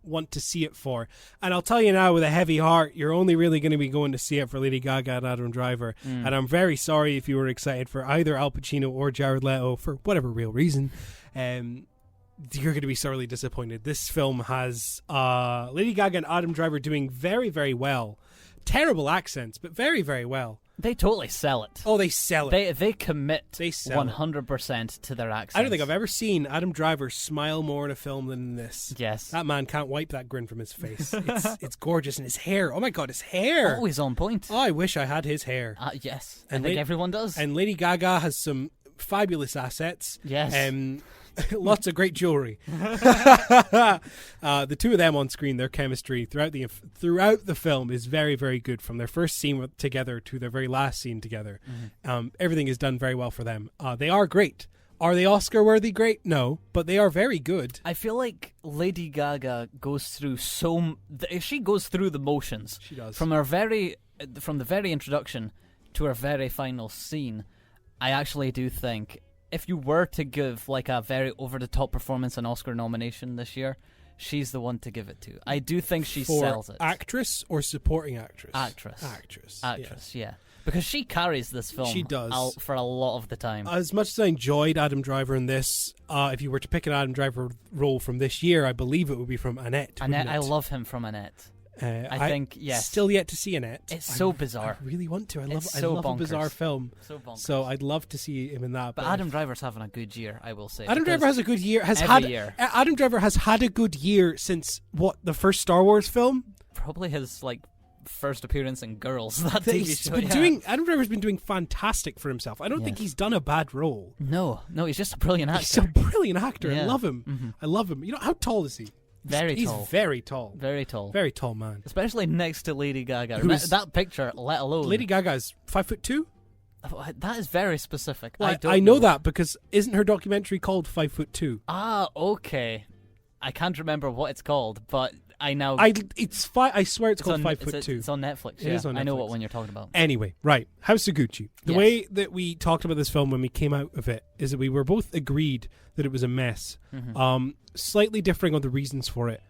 A: want to see it for. And I'll tell you now with a heavy heart, you're only really going to be going to see it for Lady Gaga and Adam Driver. And I'm very sorry if you were excited for either Al Pacino or Jared Leto for whatever real reason. You're going to be sorely disappointed. This film has Lady Gaga and Adam Driver doing very, very well. Terrible accents, but very, very well.
C: They totally sell it.
A: Oh, they sell it.
C: They commit
A: They sell
C: 100% to their accents.
A: I don't think I've ever seen Adam Driver smile more in a film than in this.
C: Yes.
A: That man can't wipe that grin from his face. It's gorgeous. And his hair. Oh, my God, his hair.
C: Always on point.
A: Oh, I wish I had his hair.
C: Yes.
A: And
C: I think
A: la-
C: everyone does.
A: And Lady Gaga has some fabulous assets.
C: Yes.
A: Lots of great jewelry. The two of them on screen, their chemistry throughout the film is very, very good. From their first scene together to their very last scene together, everything is done very well for them. They are great. Are they Oscar-worthy great? No, but they are very good.
C: I feel like Lady Gaga goes through she goes through the motions.
A: She does.
C: From the very introduction to her very final scene. I actually do think if you were to give like a very over-the-top performance an Oscar nomination this year, she's the one to give it to. I do think she
A: For
C: sells it.
A: actress or supporting actress?
C: Actress, yeah. Because she carries this film
A: She does.
C: for a lot of the time.
A: As much as I enjoyed Adam Driver in this, if you were to pick an Adam Driver role from this year, I believe it would be from Annette.
C: Annette,
A: wouldn't
C: I
A: it?
C: love him from Annette. I think, yes.
A: Still yet to see Annette.
C: It's so bizarre.
A: I really want to. I love a
C: bonkers.
A: bizarre film.
C: So bonkers.
A: So I'd love to see him in that.
C: But Adam Driver's having a good year, I will say.
A: Adam Driver has a good year.
C: year.
A: Adam Driver has had a good year since the first Star Wars film.
C: Probably his first appearance in Girls. That TV
A: He's
C: show.
A: been
C: Yeah.
A: doing. Adam Driver's been doing fantastic for himself. I don't think
C: Yes.
A: he's done a bad role.
C: No, he's just a brilliant actor.
A: He's a brilliant actor. I
C: Yeah.
A: love him.
C: Mm-hmm.
A: I love him. How tall is he?
C: Very
A: He's
C: tall.
A: very tall.
C: Very tall.
A: Very tall man.
C: Especially next to Lady Gaga.
A: Who's-
C: That picture, let alone.
A: Lady Gaga is 5'2".
C: That is very specific.
A: Well,
C: I don't
A: I know that because isn't her documentary called 5'2"?
C: Ah, okay. I can't remember what it's called, but I now.
A: I swear it's called 5'2".
C: It's on Netflix.
A: It is on
C: I know
A: Netflix.
C: what one you're talking about.
A: Anyway, right. House of Gucci. The
C: Yes.
A: way that we talked about this film when we came out of it is that we were both agreed that it was a mess. Slightly differing on the reasons for it,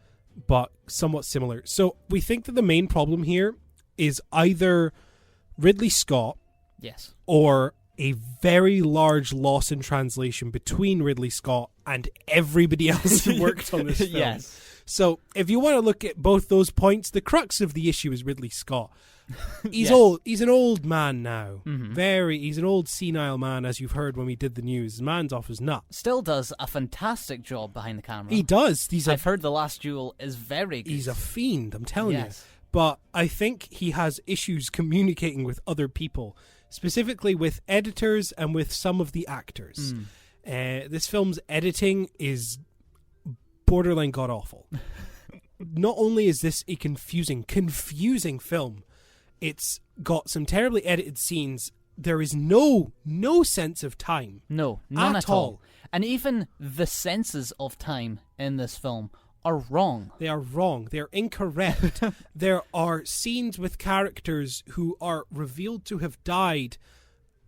A: but somewhat similar. So we think that the main problem here is either Ridley Scott
C: Yes.
A: or a very large loss in translation between Ridley Scott and everybody else who worked on this film.
C: Yes.
A: So if you want to look at both those points, the crux of the issue is Ridley Scott. He's
C: Yes.
A: old. He's an old man now. He's an old senile man, as you've heard when we did the news. The man's off his nut.
C: Still does a fantastic job behind the camera.
A: He does.
C: I've heard The Last Duel is very good.
A: He's a fiend, I'm telling you.
C: Yes.
A: But I think he has issues communicating with other people, specifically with editors and with some of the actors. This film's editing is borderline god-awful. Not only is this a confusing film, it's got some terribly edited scenes. There is no sense of time.
C: No, none
A: At
C: at all.
A: all.
C: And even the senses of time in this film are wrong.
A: They are wrong. They are incorrect. There are scenes with characters who are revealed to have died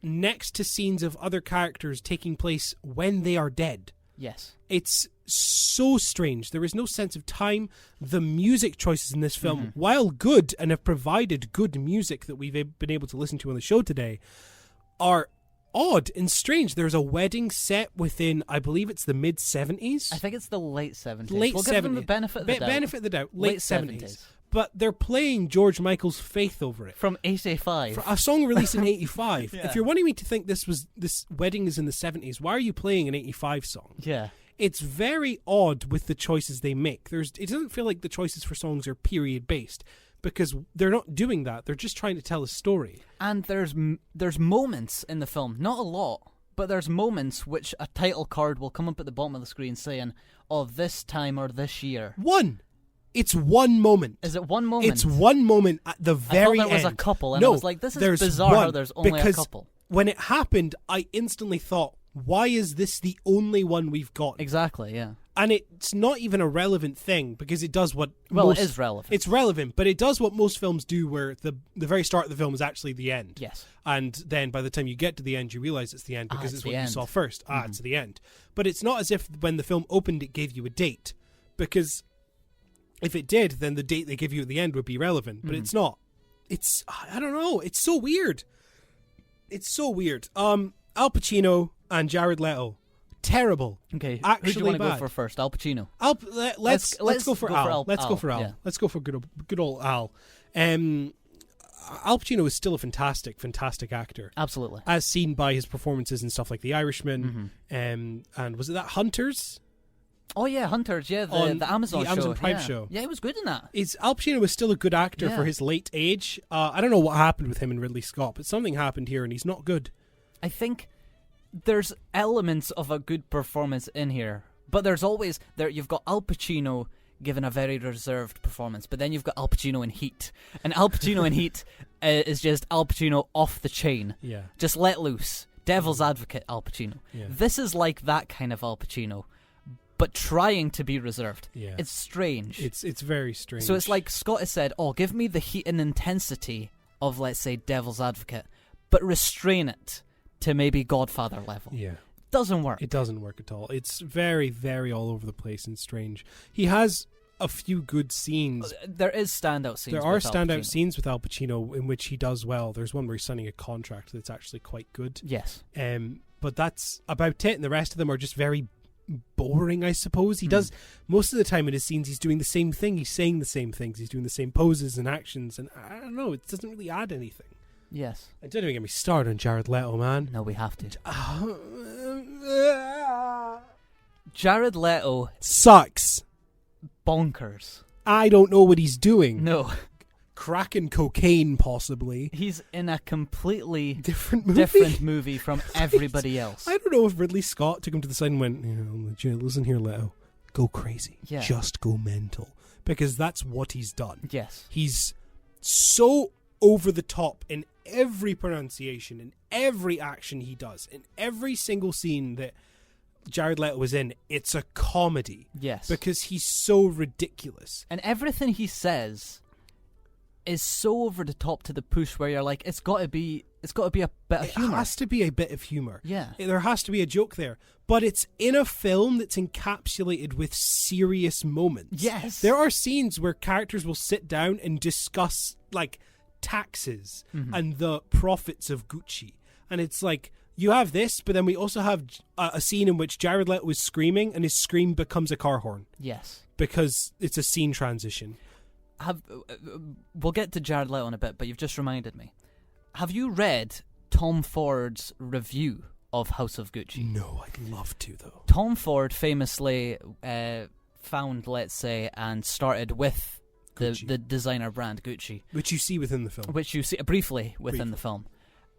A: next to scenes of other characters taking place when they are dead.
C: Yes.
A: It's so strange. There is no sense of time. The music choices in this film, while good and have provided good music that we've been able to listen to on the show today, are odd and strange. There's a wedding set within, I believe it's the mid-70s.
C: I think it's the late 70s.
A: Late
C: we'll
A: 70s.
C: give them the benefit of the doubt.
A: Benefit of the doubt. Late 70s.
C: 70s.
A: But they're playing George Michael's Faith over it.
C: From 85.
A: For a song released in 85.
C: Yeah.
A: If you're wanting me to think this wedding is in the 70s, why are you playing an 85 song?
C: Yeah.
A: It's very odd with the choices they make. It doesn't feel like the choices for songs are period based, because they're not doing that. They're just trying to tell a story.
C: And there's moments in the film, not a lot, but there's moments which a title card will come up at the bottom of the screen saying, "Oh, this time or this year."
A: It's one moment.
C: Is it one moment?
A: It's one moment at the very end.
C: I thought there was a couple, and I was like, this is bizarre how there's only a couple.
A: When it happened, I instantly thought, why is this the only one we've got?
C: Exactly, yeah.
A: And it's not even a relevant thing, because it does what
C: it is relevant.
A: It's relevant, but it does what most films do, where the very start of the film is actually the end.
C: Yes.
A: And then by the time you get to the end, you realize it's the end, because it's what you saw first.
C: Mm-hmm.
A: It's the end. But it's not as if when the film opened, it gave you a date, because if it did, then the date they give you at the end would be relevant. But it's not. I don't know. It's so weird. It's so weird. Al Pacino and Jared Leto. Terrible.
C: Okay,
A: actually
C: who do you want to
A: bad.
C: go for first? Al Pacino.
A: Let's go for Al. Let's go for Al.
C: Yeah.
A: Let's go for good old Al. Al Pacino is still a fantastic actor.
C: Absolutely.
A: As seen by his performances in stuff like The Irishman. And was it that Hunters?
C: Oh yeah, Hunters. Yeah, the Amazon
A: Prime show.
C: Yeah, he was good in that.
A: Al Pacino was still a good actor for his late age. I don't know what happened with him and Ridley Scott, but something happened here, and he's not good.
C: I think there's elements of a good performance in here, but there's always you've got Al Pacino giving a very reserved performance, but then you've got Al Pacino in Heat, and Al Pacino in Heat is just Al Pacino off the chain.
A: Yeah,
C: just let loose, devil's advocate Al Pacino.
A: Yeah.
C: This is like that kind of Al Pacino, but trying to be reserved.
A: Yeah.
C: It's strange.
A: It's very strange.
C: So it's like Scott has said, give me the heat and intensity of, let's say, devil's advocate, but restrain it to maybe Godfather level.
A: Yeah.
C: Doesn't work.
A: It doesn't work at all. It's very, very all over the place and strange. He has a few good scenes.
C: There is standout scenes.
A: There are standout scenes with Al Pacino in which he does well. There's one where he's signing a contract that's actually quite good.
C: Yes.
A: But that's about it, and the rest of them are just very boring, I suppose. He does most of the time in his scenes, he's doing the same thing, he's saying the same things, he's doing the same poses and actions, and I don't know, it doesn't really add anything.
C: Yes.
A: And don't even get me started on Jared Leto, man.
C: No, we have to. Jared Leto
A: sucks.
C: Bonkers.
A: I don't know what he's doing.
C: No.
A: Cracking cocaine, possibly.
C: He's in a completely
A: different
C: movie from everybody else.
A: I don't know if Ridley Scott took him to the side and went, listen here, Leto, go crazy.
C: Yeah.
A: Just go mental. Because that's what he's done.
C: Yes.
A: He's so over the top in every pronunciation, in every action he does, in every single scene that Jared Leto is in, it's a comedy.
C: Yes.
A: Because he's so ridiculous.
C: And everything he says is so over the top to the push where you're like, it's got to be a bit of humor.
A: It has to be a bit of humor.
C: Yeah.
A: There has to be a joke there. But it's in a film that's encapsulated with serious moments.
C: Yes.
A: There are scenes where characters will sit down and discuss, like, taxes and the profits of Gucci. And it's like, you have this, but then we also have a scene in which Jared Leto is screaming and his scream becomes a car horn.
C: Yes.
A: Because it's a scene transition.
C: We'll get to Jared Leto in a bit, but you've just reminded me. Have you read Tom Ford's review of House of Gucci?
A: No, I'd love to, though.
C: Tom Ford famously found, let's say, and started with the designer brand Gucci.
A: Which you see within the film.
C: Which you see briefly within the film.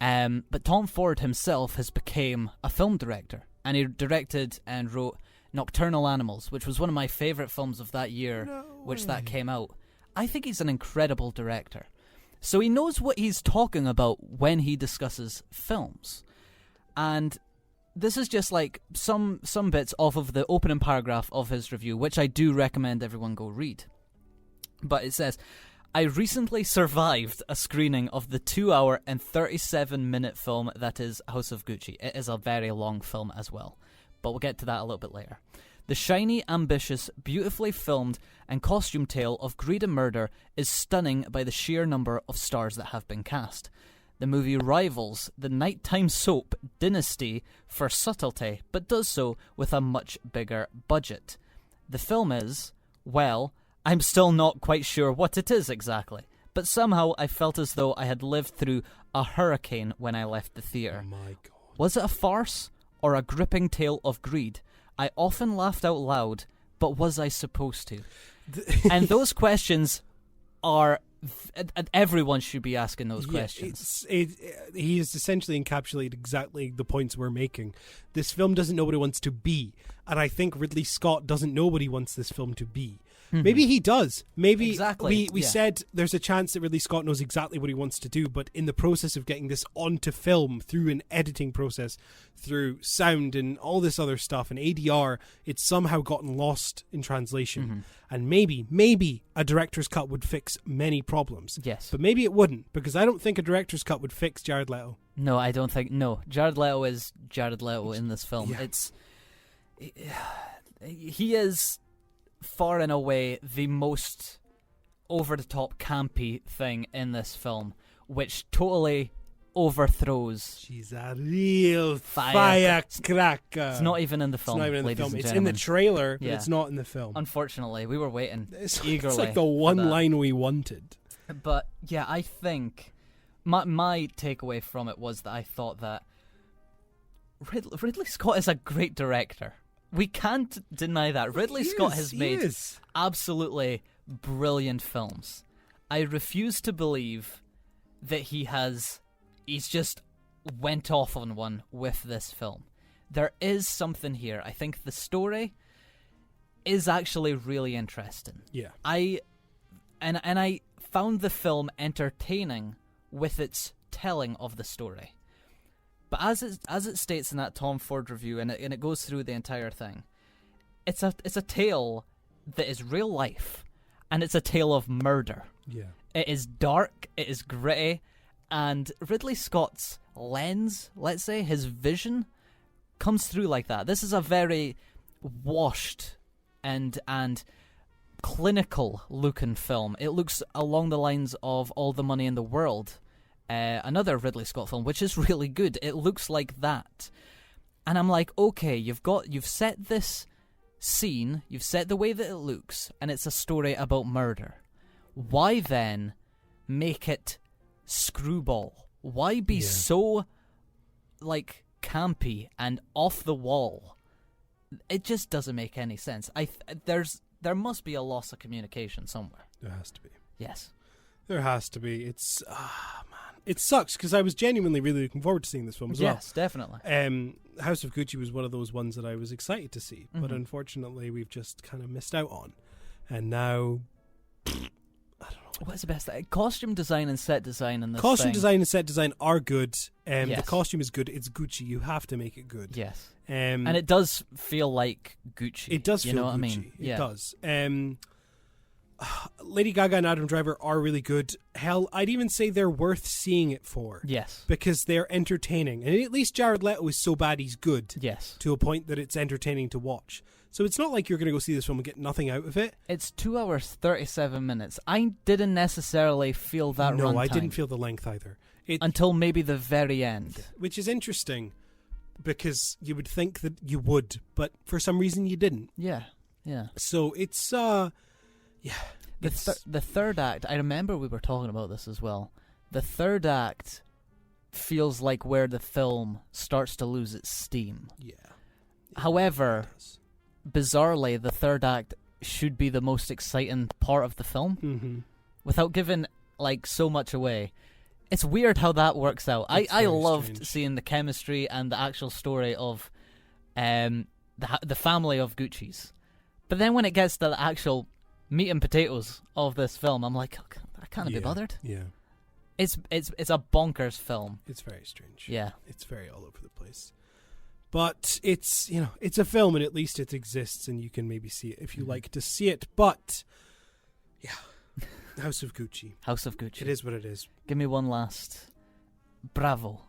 C: But Tom Ford himself has become a film director, and he directed and wrote Nocturnal Animals, which was one of my favourite films of that year, that came out. I think he's an incredible director. So he knows what he's talking about when he discusses films. And this is just like some bits off of the opening paragraph of his review, which I do recommend everyone go read. But it says, I recently survived a screening of the 2-hour and 37-minute film that is House of Gucci. It is a very long film as well, but we'll get to that a little bit later. The shiny, ambitious, beautifully filmed and costume tale of greed and murder is stunning by the sheer number of stars that have been cast. The movie rivals the nighttime soap Dynasty for subtlety, but does so with a much bigger budget. The film is, well, I'm still not quite sure what it is exactly, but somehow I felt as though I had lived through a hurricane when I left the theatre.
A: Oh my God.
C: Was it a farce or a gripping tale of greed? I often laughed out loud, but was I supposed to? And those questions are... everyone should be asking those questions.
A: He has essentially encapsulated exactly the points we're making. This film doesn't know what it wants to be, and I think Ridley Scott doesn't know what he wants this film to be. Maybe he does. Maybe
C: exactly.
A: we said there's a chance that Ridley Scott knows exactly what he wants to do, but in the process of getting this onto film, through an editing process, through sound and all this other stuff, and ADR, it's somehow gotten lost in translation. And maybe a director's cut would fix many problems.
C: Yes.
A: But maybe it wouldn't, because I don't think a director's cut would fix Jared Leto.
C: No, I don't think... No, Jared Leto is Jared Leto in this film.
A: Yeah.
C: He is... far and away the most over-the-top campy thing in this film, which totally overthrows...
A: She's a real firecracker.
C: It's not even in the film,
A: It's not even in the
C: ladies
A: film.
C: and
A: It's
C: gentlemen.
A: in the trailer, but
C: Yeah.
A: it's not in the film.
C: Unfortunately, we were waiting
A: It's
C: eagerly.
A: like the
C: for
A: one
C: that.
A: line we wanted.
C: But yeah, I think my takeaway from it was that I thought that Ridley Scott is a great director. We can't deny that. Ridley Scott has made absolutely brilliant films. I refuse to believe that he's just went off on one with this film. There is something here. I think the story is actually really interesting.
A: Yeah.
C: I found the film entertaining with its telling of the story. But as it states in that Tom Ford review, and it goes through the entire thing, it's a tale that is real life, and it's a tale of murder.
A: Yeah.
C: It is dark, it is gritty, and Ridley Scott's lens, let's say, his vision, comes through like that. This is a very washed and clinical looking film. It looks along the lines of All the Money in the World, another Ridley Scott film, which is really good. It looks like that, and I'm like, okay, you've set this scene, you've set the way that it looks, and it's a story about murder. Why then make it screwball? Why be so like campy and off the wall? It just doesn't make any sense. There must be a loss of communication somewhere.
A: There has to be.
C: Yes.
A: There has to be. It's man, it sucks because I was genuinely really looking forward to seeing this film as well.
C: Yes, definitely.
A: House of Gucci was one of those ones that I was excited to see, but unfortunately we've just kind of missed out on. And now, I don't know.
C: What's the best? Costume design and set design in this
A: Costume
C: thing.
A: design and set design are good. The
C: Yes.
A: costume is good. It's Gucci. You have to make it good.
C: Yes.
A: And
C: it does feel like Gucci.
A: It does
C: you
A: feel
C: know what
A: Gucci.
C: I mean?
A: It does. Lady Gaga and Adam Driver are really good. Hell, I'd even say they're worth seeing it for.
C: Yes.
A: Because they're entertaining. And at least Jared Leto is so bad he's good.
C: Yes.
A: To a point that it's entertaining to watch. So it's not like you're going to go see this film and get nothing out of it.
C: It's 2 hours 37 minutes. I didn't necessarily feel that
A: No,
C: runtime.
A: I didn't feel the length either.
C: Until maybe the very end.
A: Which is interesting. Because you would think that you would. But for some reason you didn't.
C: Yeah. Yeah.
A: So it's, yeah.
C: The third act, I remember we were talking about this as well. The third act feels like where the film starts to lose its steam.
A: Yeah.
C: However, bizarrely, the third act should be the most exciting part of the film.
A: Mm-hmm.
C: Without giving like so much away. It's weird how that works out. I loved
A: strange.
C: seeing the chemistry and the actual story of the family of Gucci's. But then when it gets to the actual meat and potatoes of this film, I'm like, I can't be bothered.
A: Yeah.
C: It's a bonkers film.
A: It's very strange.
C: Yeah.
A: It's very all over the place. But it's, it's a film and at least it exists and you can maybe see it if you like to see it. But, yeah. House of Gucci.
C: House of Gucci.
A: It is what it is.
C: Give me one last. Bravo.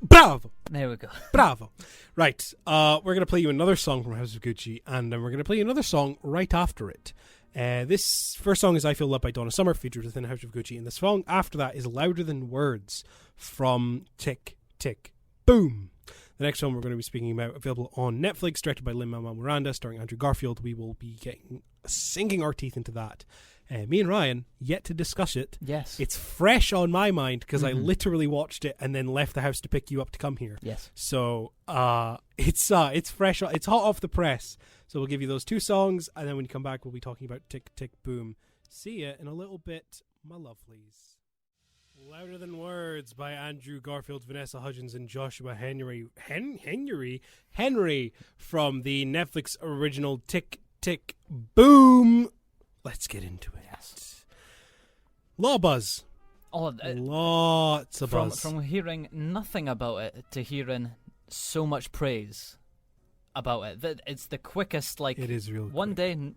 A: Bravo!
C: There we go.
A: Bravo! Right. We're going to play you another song from House of Gucci and then we're going to play you another song right after it. This first song is I Feel Loved by Donna Summer, featured within House of Gucci. And the song after that is Louder Than Words from Tick, Tick, Boom. The next film we're going to be speaking about, available on Netflix, directed by Lin-Manuel Miranda, starring Andrew Garfield. We will be sinking our teeth into that. Me and Ryan, yet to discuss it.
C: Yes.
A: It's fresh on my mind because I literally watched it and then left the house to pick you up to come here.
C: Yes.
A: So it's fresh. It's hot off the press. So we'll give you those two songs, and then when you come back, we'll be talking about Tick, Tick, Boom. See ya in a little bit, my lovelies. Louder Than Words by Andrew Garfield, Vanessa Hudgens, and Joshua Henry from the Netflix original Tick, Tick, Boom. Let's get into it.
C: Yes.
A: Law buzz.
C: Oh,
A: lots of buzz.
C: From hearing nothing about it to hearing so much praise about it. It's the quickest, like,
A: it is real
C: one
A: quick.
C: Day,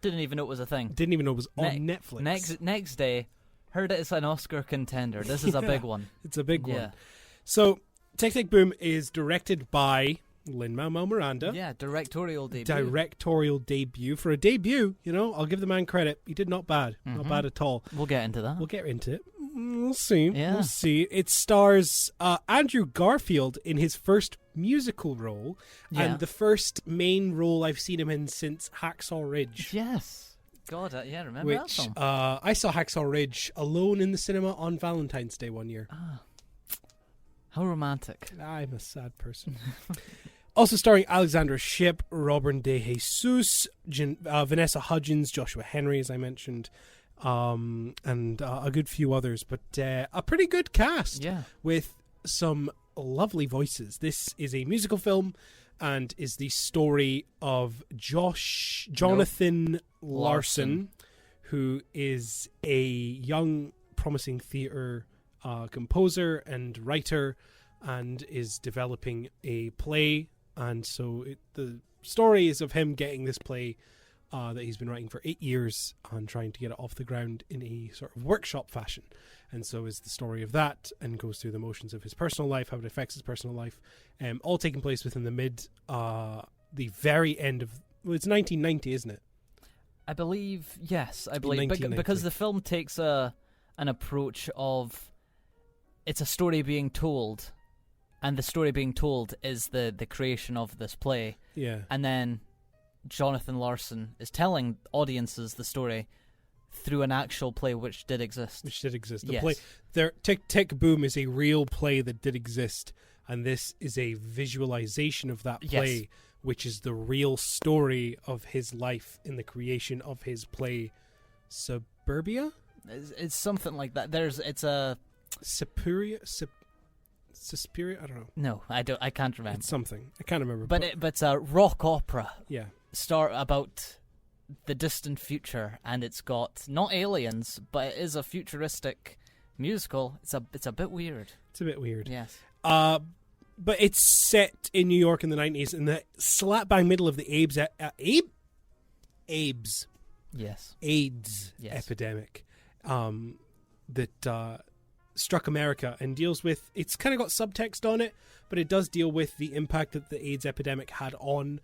C: didn't even know it was a thing.
A: Didn't even know it was on Netflix.
C: Next day, heard it's an Oscar contender. This is a big one.
A: It's a big one. So, Tick, Tick, Boom is directed by Lin-Manuel Miranda.
C: Yeah, directorial debut.
A: Directorial debut. For a debut, I'll give the man credit. He did not bad. Not bad at all.
C: We'll get into that.
A: We'll get into it. We'll see.
C: Yeah.
A: We'll see. It stars Andrew Garfield in his first musical role, and the first main role I've seen him in since Hacksaw Ridge.
C: Yes. God, remember that
A: Which
C: film?
A: I saw Hacksaw Ridge alone in the cinema on Valentine's Day one year.
C: How romantic.
A: I'm a sad person. Also starring Alexandra Shipp, Robin De Jesus, Vanessa Hudgens, Joshua Henry, as I mentioned, and a good few others. But a pretty good cast with some lovely voices. This is a musical film and is the story of Jonathan Larson, who is a young, promising theatre composer and writer, and is developing a play. And so the story is of him getting this play that he's been writing for 8 years and trying to get it off the ground in a sort of workshop fashion. And so is the story of that, and goes through the motions of his personal life, how it affects his personal life, all taking place within the very end of, it's 1990, isn't it?
C: I believe, yes, because the film takes an approach of, it's a story being told, and the story being told is the creation of this play.
A: Yeah.
C: And then Jonathan Larson is telling audiences the story through an actual play which did exist.
A: The play, Tick, Tick, Boom is a real play that did exist, and this is a visualization of that play, which is the real story of his life in the creation of his play, Suburbia?
C: It's something like that. It's a...
A: Suspiria? I don't know.
C: No, I can't remember.
A: It's something. I can't remember.
C: But it's a rock opera.
A: Yeah.
C: About the distant future, and it's got not aliens, but it is a futuristic musical. It's a bit weird. It's a bit weird.
A: Yes. But it's set in New York in the 90s, in the slap bang middle of the AIDS epidemic that struck America, and deals with, it's kind of got subtext on it, but it does deal with the impact that the AIDS epidemic had on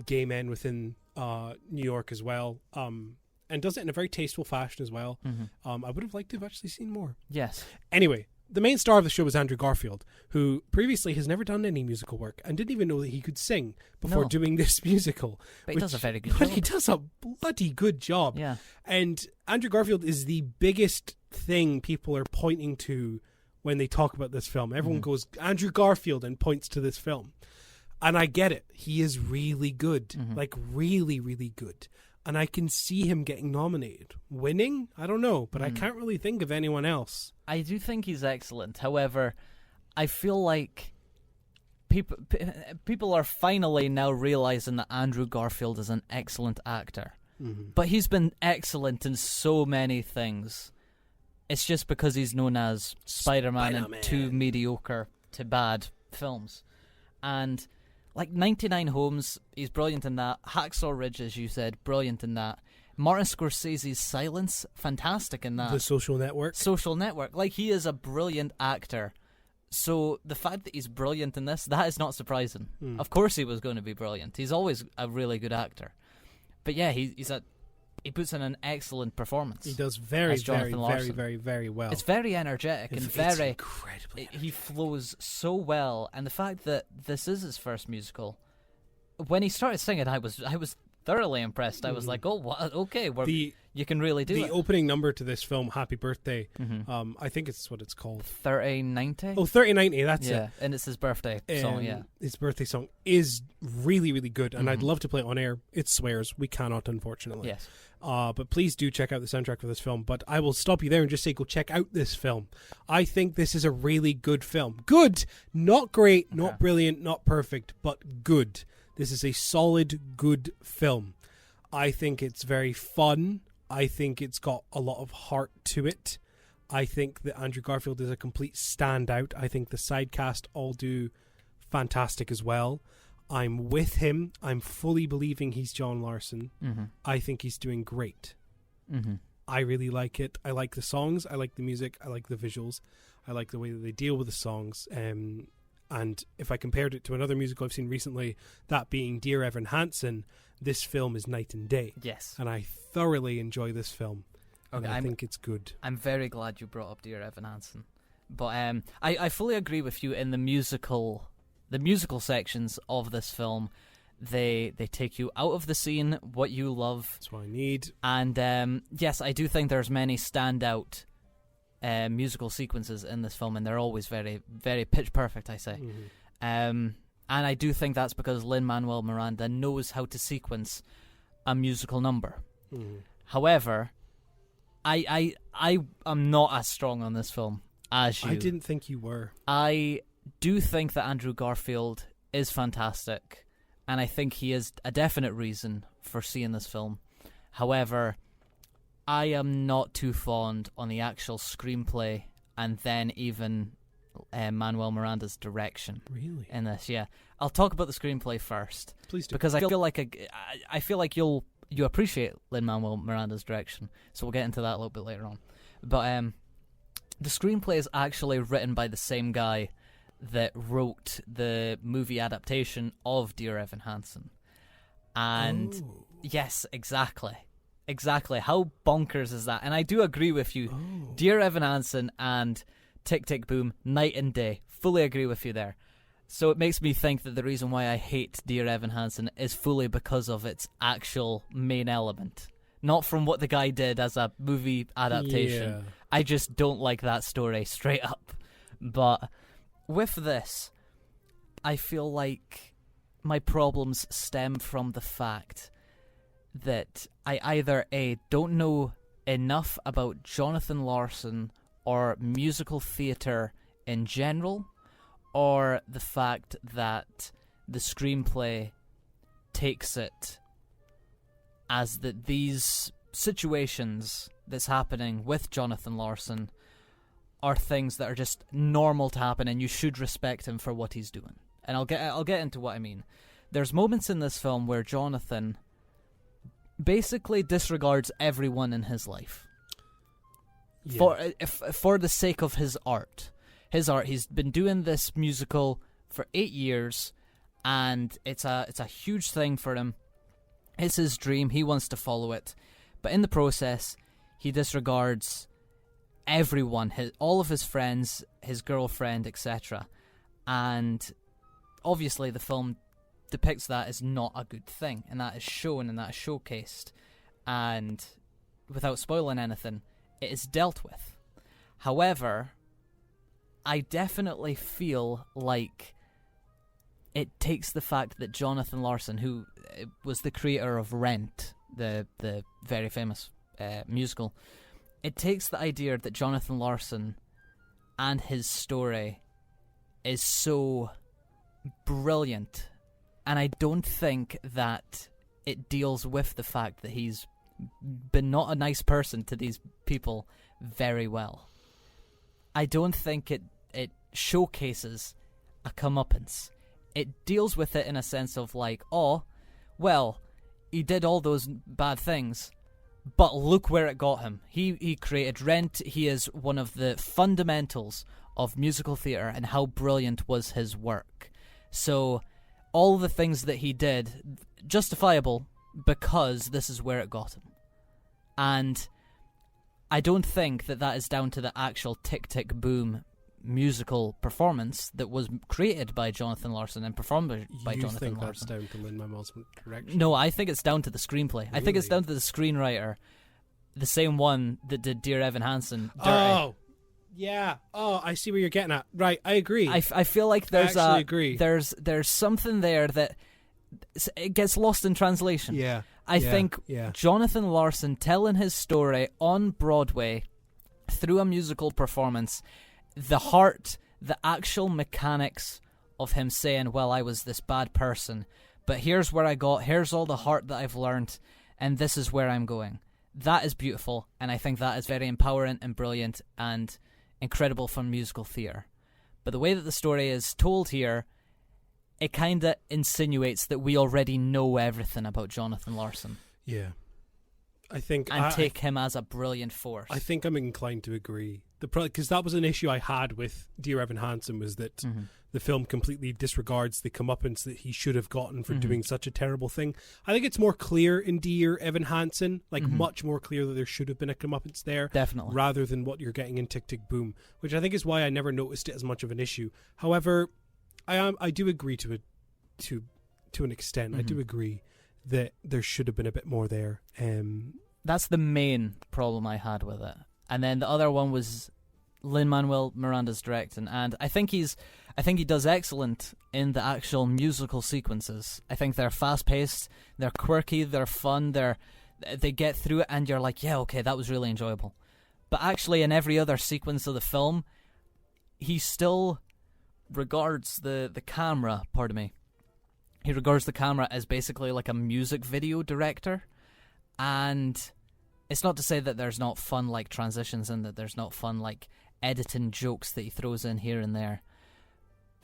A: gay men within New York as well, and does it in a very tasteful fashion as well. I would have liked to have actually seen more.
C: Yes.
A: Anyway, the main star of the show was Andrew Garfield, who previously has never done any musical work and didn't even know that he could sing before doing this musical.
C: But he does a very good job.
A: He does a bloody good job.
C: Yeah.
A: And Andrew Garfield is the biggest thing people are pointing to when they talk about this film. Everyone goes, Andrew Garfield, and points to this film. And I get it. He is really good. Like, really, really good. And I can see him getting nominated. Winning? I don't know, but I can't really think of anyone else.
C: I do think he's excellent. However, I feel like people are finally now realizing that Andrew Garfield is an excellent actor. But he's been excellent in so many things. It's just because he's known as Spider-Man in 2 mediocre to bad films. And like 99 Homes, he's brilliant in that. Hacksaw Ridge, as you said, brilliant in that. Martin Scorsese's Silence, fantastic in that.
A: The Social Network.
C: Like, he is a brilliant actor. So the fact that he's brilliant in this, that is not surprising. Of course he was going to be brilliant. He's always a really good actor. But yeah, he's a he puts in an excellent performance.
A: He does very,
C: as
A: very,
C: Jonathan
A: very,
C: Larson.
A: very, very well.
C: It's very energetic and
A: It's
C: very
A: incredibly energetic.
C: He flows so well, and the fact that this is his first musical. When he started singing, I was thoroughly impressed. I was like, "Oh, what? Okay, you can really do it."
A: The opening number to this film, "Happy Birthday," I think it's what it's called.
C: 3090.
A: Oh, 3090, that's
C: yeah,
A: it.
C: and it's his birthday song. Yeah,
A: his birthday song is really, really good, and I'd love to play it on air. It swears we cannot, unfortunately.
C: Yes.
A: But please do check out the soundtrack for this film. But I will stop you there and just say, go check out this film. I think this is a really good film. Good, not great, not brilliant, not perfect, but good. This is a solid, good film. I think it's very fun. I think it's got a lot of heart to it. I think that Andrew Garfield is a complete standout. I think the side cast all do fantastic as well. I'm with him. I'm fully believing he's John Larson. I think he's doing great. I really like it. I like the songs. I like the music. I like the visuals. I like the way that they deal with the songs. And if I compared it to another musical I've seen recently, that being Dear Evan Hansen, this film is night and day.
C: Yes.
A: And I thoroughly enjoy this film.
C: Okay,
A: I think it's good.
C: I'm very glad you brought up Dear Evan Hansen. But I fully agree with you in the musical sections of this film. They take you out of the scene, what you love.
A: That's what I need.
C: And yes, I do think there's many standout musical sequences in this film, and they're always very, very pitch perfect, I say. And I do think that's because Lin-Manuel Miranda knows how to sequence a musical number. However, I am not as strong on this film as you.
A: I didn't think you were.
C: I do think that Andrew Garfield is fantastic, and I think he is a definite reason for seeing this film. However, I am not too fond on the actual screenplay, and then even Manuel Miranda's direction.
A: Really?
C: In this, yeah. I'll talk about the screenplay first.
A: Please do.
C: Because I feel like you appreciate Lin-Manuel Miranda's direction, so we'll get into that a little bit later on. But the screenplay is actually written by the same guy that wrote the movie adaptation of Dear Evan Hansen. And yes, exactly. How bonkers is that? And I do agree with you. Dear Evan Hansen and Tick Tick Boom, night and day. Fully agree with you there. So it makes me think that the reason why I hate Dear Evan Hansen is fully because of its actual main element. Not from what the guy did as a movie adaptation.
A: Yeah.
C: I just don't like that story, straight up. But with this, I feel like my problems stem from the fact that I either A, don't know enough about Jonathan Larson or musical theatre in general, or the fact that the screenplay takes it as that these situations that's happening with Jonathan Larson are things that are just normal to happen, and you should respect him for what he's doing. And I'll get into what I mean. There's moments in this film where Jonathan basically disregards everyone in his life for the sake of his art. He's been doing this musical for 8 years, and it's a huge thing for him. It's his dream. He wants to follow it, but in the process, he disregards everyone, all of his friends, his girlfriend, etc. And obviously, the film depicts that as not a good thing, and that is shown and that is showcased. And without spoiling anything, it is dealt with. However, I definitely feel like it takes the fact that Jonathan Larson, who was the creator of Rent, the very famous musical, it takes the idea that Jonathan Larson and his story is so brilliant, and I don't think that it deals with the fact that he's been not a nice person to these people very well. I don't think it showcases a comeuppance. It deals with it in a sense of like, oh, well, he did all those bad things, but look where it got him. He created Rent. He is one of the fundamentals of musical theatre, and how brilliant was his work. So all the things that he did, justifiable because this is where it got him. And I don't think that is down to the actual Tick, Tick, Boom musical performance that was created by Jonathan Larson and performed by
A: You
C: Jonathan
A: think
C: Larson.
A: that's down to Lin-Manuel's direction?
C: No, I think it's down to the screenplay.
A: Really?
C: I think it's down to the screenwriter, the same one that did Dear Evan Hansen. Dirty.
A: Oh, yeah. Oh, I see where you're getting at. Right, I agree.
C: I feel like there's
A: I actually agree.
C: There's something there that it gets lost in translation.
A: Yeah.
C: I think Jonathan Larson telling his story on Broadway through a musical performance, the heart, the actual mechanics of him saying, well, I was this bad person, but here's where I got, here's all the heart that I've learned, and this is where I'm going. That is beautiful, and I think that is very empowering and brilliant and incredible for musical theatre. But the way that the story is told here, it kind of insinuates that we already know everything about Jonathan Larson.
A: Yeah. I think...
C: And take him as a brilliant force.
A: I think I'm inclined to agree. Because that was an issue I had with Dear Evan Hansen, was that the film completely disregards the comeuppance that he should have gotten for doing such a terrible thing. I think it's more clear in Dear Evan Hansen, much more clear that there should have been a comeuppance there.
C: Definitely.
A: Rather than what you're getting in Tick, Tick, Boom, which I think is why I never noticed it as much of an issue. However, I do agree to an extent. I do agree that there should have been a bit more there.
C: That's the main problem I had with it. And then the other one was Lin-Manuel Miranda's directing, and I think he does excellent in the actual musical sequences. I think they're fast-paced, they're quirky, they're fun, they get through it, and you're like, yeah, okay, that was really enjoyable. But actually, in every other sequence of the film, he still regards the camera, he regards the camera as basically like a music video director, and it's not to say that there's not fun like transitions and that there's not fun like editing jokes that he throws in here and there.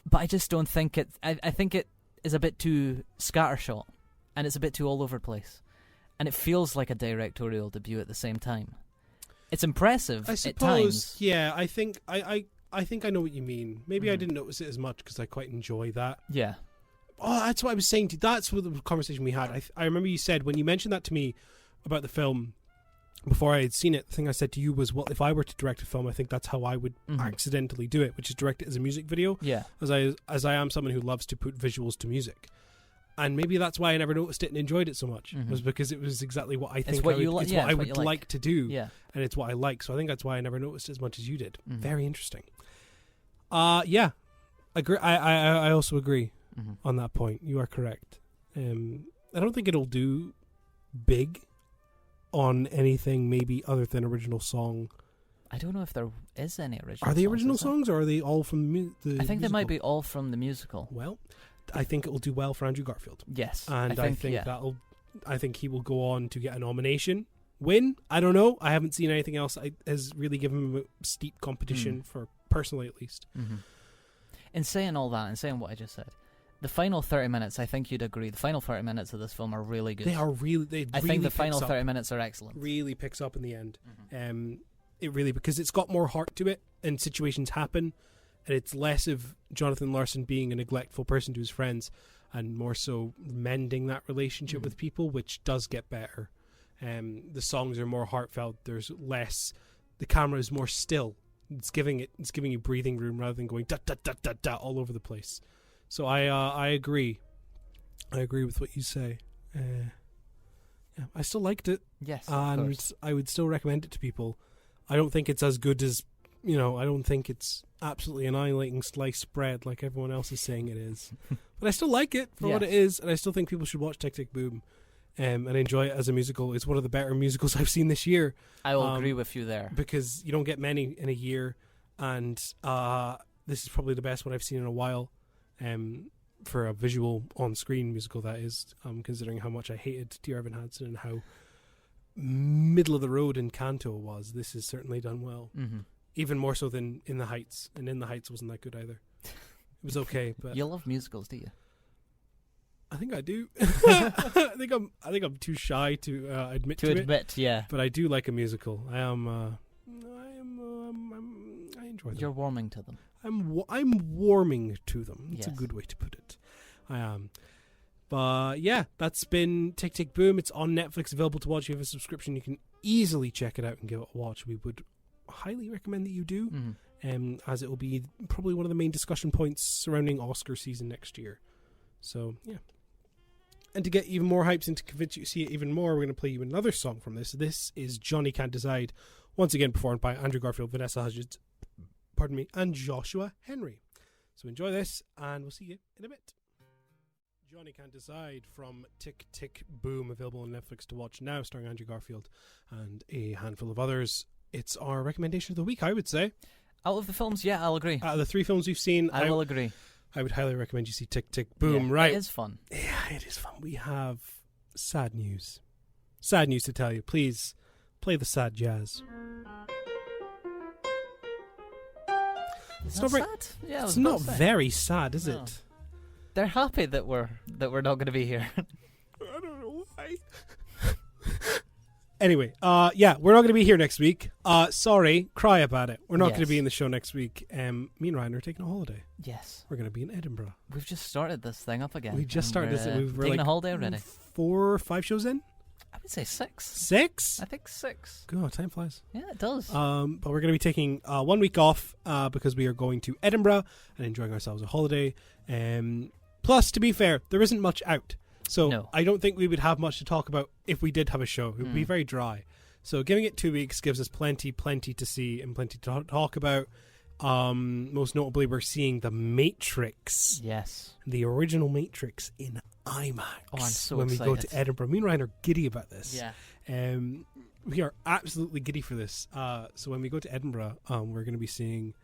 C: But I just don't think it... I think it is a bit too scattershot, and it's a bit too all over the place. And it feels like a directorial debut at the same time. It's impressive
A: I suppose,
C: at times.
A: Yeah, I think I know what you mean. Maybe I didn't notice it as much because I quite enjoy that.
C: Yeah.
A: Oh, that's what I was saying to you. That's what the conversation we had. I remember you said, when you mentioned that to me about the film, before I had seen it, the thing I said to you was, well, if I were to direct a film, I think that's how I would accidentally do it, which is direct it as a music video.
C: Yeah.
A: As I am someone who loves to put visuals to music. And maybe that's why I never noticed it and enjoyed it so much, was because it was exactly what I think I would like to do.
C: Yeah.
A: And it's what I like. So I think that's why I never noticed it as much as you did. Very interesting. Yeah. Agree. I also agree on that point. You are correct. I don't think it'll do big on anything maybe other than original song.
C: I don't know if there is any original.
A: Are they original songs, or are they all from the
C: I think
A: musical?
C: they might be all from the musical.
A: Well, I think it will do well for Andrew Garfield.
C: Yes,
A: and I think he will go on to get a nomination. Win? I don't know. I haven't seen anything else has really given him a steep competition for, personally at least.
C: In saying all that, and saying what I just said, the final 30 minutes, I think you'd agree, the final 30 minutes of this film are really good.
A: They are really...
C: I think the final 30 minutes are excellent.
A: Really picks up in the end. It really... Because it's got more heart to it, and situations happen, and it's less of Jonathan Larson being a neglectful person to his friends, and more so mending that relationship with people, which does get better. The songs are more heartfelt. There's less... The camera is more still. It's giving you breathing room rather than going da-da-da-da-da all over the place. So I agree. I agree with what you say. Yeah, I still liked it.
C: Yes,
A: and
C: of course.
A: I would still recommend it to people. I don't think it's as good as, I don't think it's absolutely annihilating sliced bread like everyone else is saying it is. But I still like it for what it is, and I still think people should watch Tick, Tick, Boom and enjoy it as a musical. It's one of the better musicals I've seen this year.
C: I will agree with you there.
A: Because you don't get many in a year, and this is probably the best one I've seen in a while. For a visual on-screen musical, that is, considering how much I hated Dear Evan Hansen and how middle of the road Encanto was. This is certainly done well, even more so than In the Heights, and In the Heights wasn't that good either. It was okay, but
C: you love musicals, do you?
A: I think I do. I think I'm too shy to admit to it.
C: Yeah.
A: But I do like a musical. I enjoy them.
C: You're warming to them.
A: I'm warming to them. That's
C: Yes.
A: a good way to put it. I am. But yeah, that's been Tick, Tick, Boom. It's on Netflix, available to watch. If you have a subscription, you can easily check it out and give it a watch, we would highly recommend that you do, as it will be probably one of the main discussion points surrounding Oscar season next year. So, yeah. And to get even more hyped and to convince you to see it even more, we're going to play you another song from this. This is Johnny Can't Decide, once again performed by Andrew Garfield, Vanessa Hudgens, and Joshua Henry. So enjoy this, and we'll see you in a bit. Johnny Can't Decide from Tick Tick Boom, available on Netflix to watch now, starring Andrew Garfield and a handful of others. It's our recommendation of the week, I would say.
C: Out of the films, yeah, I'll agree.
A: Out of the 3 films we've seen,
C: I will agree.
A: I would highly recommend you see Tick Tick Boom,
C: Yeah,
A: right?
C: It is fun.
A: Yeah, it is fun. We have sad news. Sad news to tell you. Please play the sad jazz.
C: It's
A: not very,
C: sad? Yeah,
A: it's not very sad, is it?
C: They're happy that we're not going to be here.
A: I don't know why. Anyway, yeah, we're not going to be here next week. Sorry, cry about it. We're not going to be in the show next week. Me and Ryan are taking a holiday.
C: Yes.
A: We're going to be in Edinburgh.
C: We've just started this thing up again.
A: We just started this. We're
C: taking
A: like
C: a holiday already.
A: 4 or 5 shows in?
C: I would say 6.
A: 6?
C: I think 6.
A: God, time flies.
C: Yeah, it does.
A: But we're going to be taking 1 week off because we are going to Edinburgh and enjoying ourselves a holiday. Plus, to be fair, there isn't much out. So
C: No.
A: I don't think we would have much to talk about if we did have a show. It would be very dry. So giving it 2 weeks gives us plenty to see and plenty to talk about. Most notably, we're seeing The Matrix.
C: Yes.
A: The original Matrix in IMAX.
C: Oh, I'm so
A: when
C: excited.
A: we go to Edinburgh. Me and Ryan are giddy about this.
C: Yeah.
A: We are absolutely giddy for this. So when we go to Edinburgh, we're going to be seeing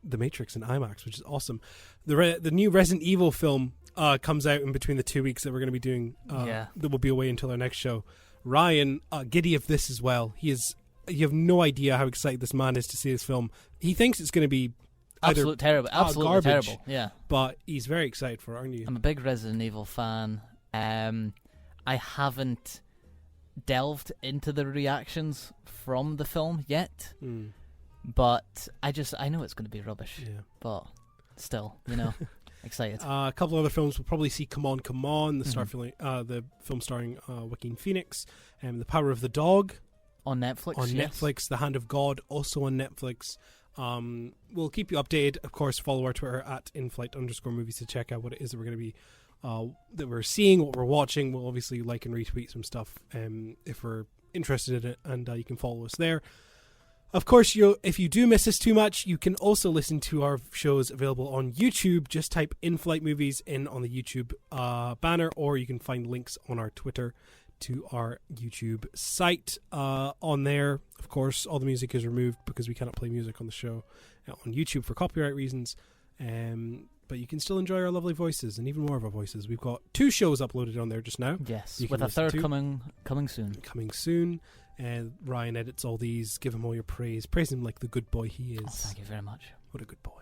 A: The Matrix in IMAX, which is awesome. The new Resident Evil film comes out in between the 2 weeks that we're going to be doing. That will be away until our next show. Ryan, giddy of this as well. You have no idea how excited this man is to see this film. He thinks it's going to be
C: absolutely terrible. Absolutely
A: garbage,
C: terrible. Yeah.
A: But he's very excited for it, aren't you?
C: I'm a big Resident Evil fan. I haven't delved into the reactions from the film yet, but I know it's going to be rubbish. Yeah. But still, excited.
A: A couple other films we'll probably see. Come On, the film starring Joaquin Phoenix, The Power of the Dog
C: on Netflix.
A: Netflix, The Hand of God also on Netflix. We'll keep you updated. Of course, follow our Twitter at @inflight_movies to check out what it is that we're going to be that we're seeing, what we're watching. We'll obviously like and retweet some stuff if we're interested in it, and you can follow us there. Of course, if you do miss us too much, you can also listen to our shows available on YouTube. Just type In-Flight Movies in on the YouTube banner, or you can find links on our Twitter to our YouTube site. On there, of course, all the music is removed because we cannot play music on the show on YouTube for copyright reasons. But you can still enjoy our lovely voices and even more of our voices. We've got 2 shows uploaded on there just now.
C: Yes, with a third coming soon.
A: Coming soon. Ryan edits all these. Give him all your praise. Praise him like the good boy he is.
C: Oh, thank you very much.
A: What a good boy.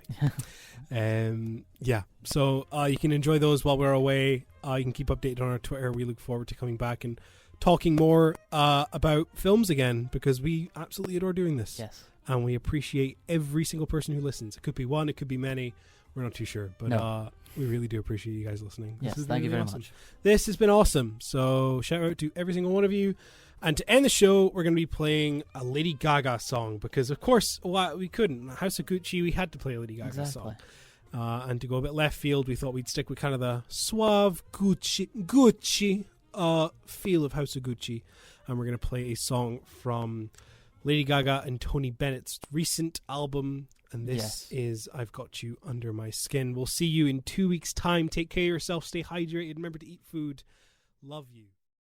A: Yeah. So you can enjoy those while we're away. You can keep updated on our Twitter. We look forward to coming back and talking more about films again, because we absolutely adore doing this.
C: Yes.
A: And we appreciate every single person who listens. It could be one, it could be many. We're not too sure. But we really do appreciate you guys listening.
C: Yes, thank you very much.
A: This has been awesome. So shout out to every single one of you. And to end the show, we're going to be playing a Lady Gaga song because, of course, we couldn't. House of Gucci, we had to play a Lady Gaga song. And to go a bit left field, we thought we'd stick with kind of the suave Gucci feel of House of Gucci. And we're going to play a song from Lady Gaga and Tony Bennett's recent album. And this is I've Got You Under My Skin. We'll see you in 2 weeks' time. Take care of yourself. Stay hydrated. Remember to eat food. Love you.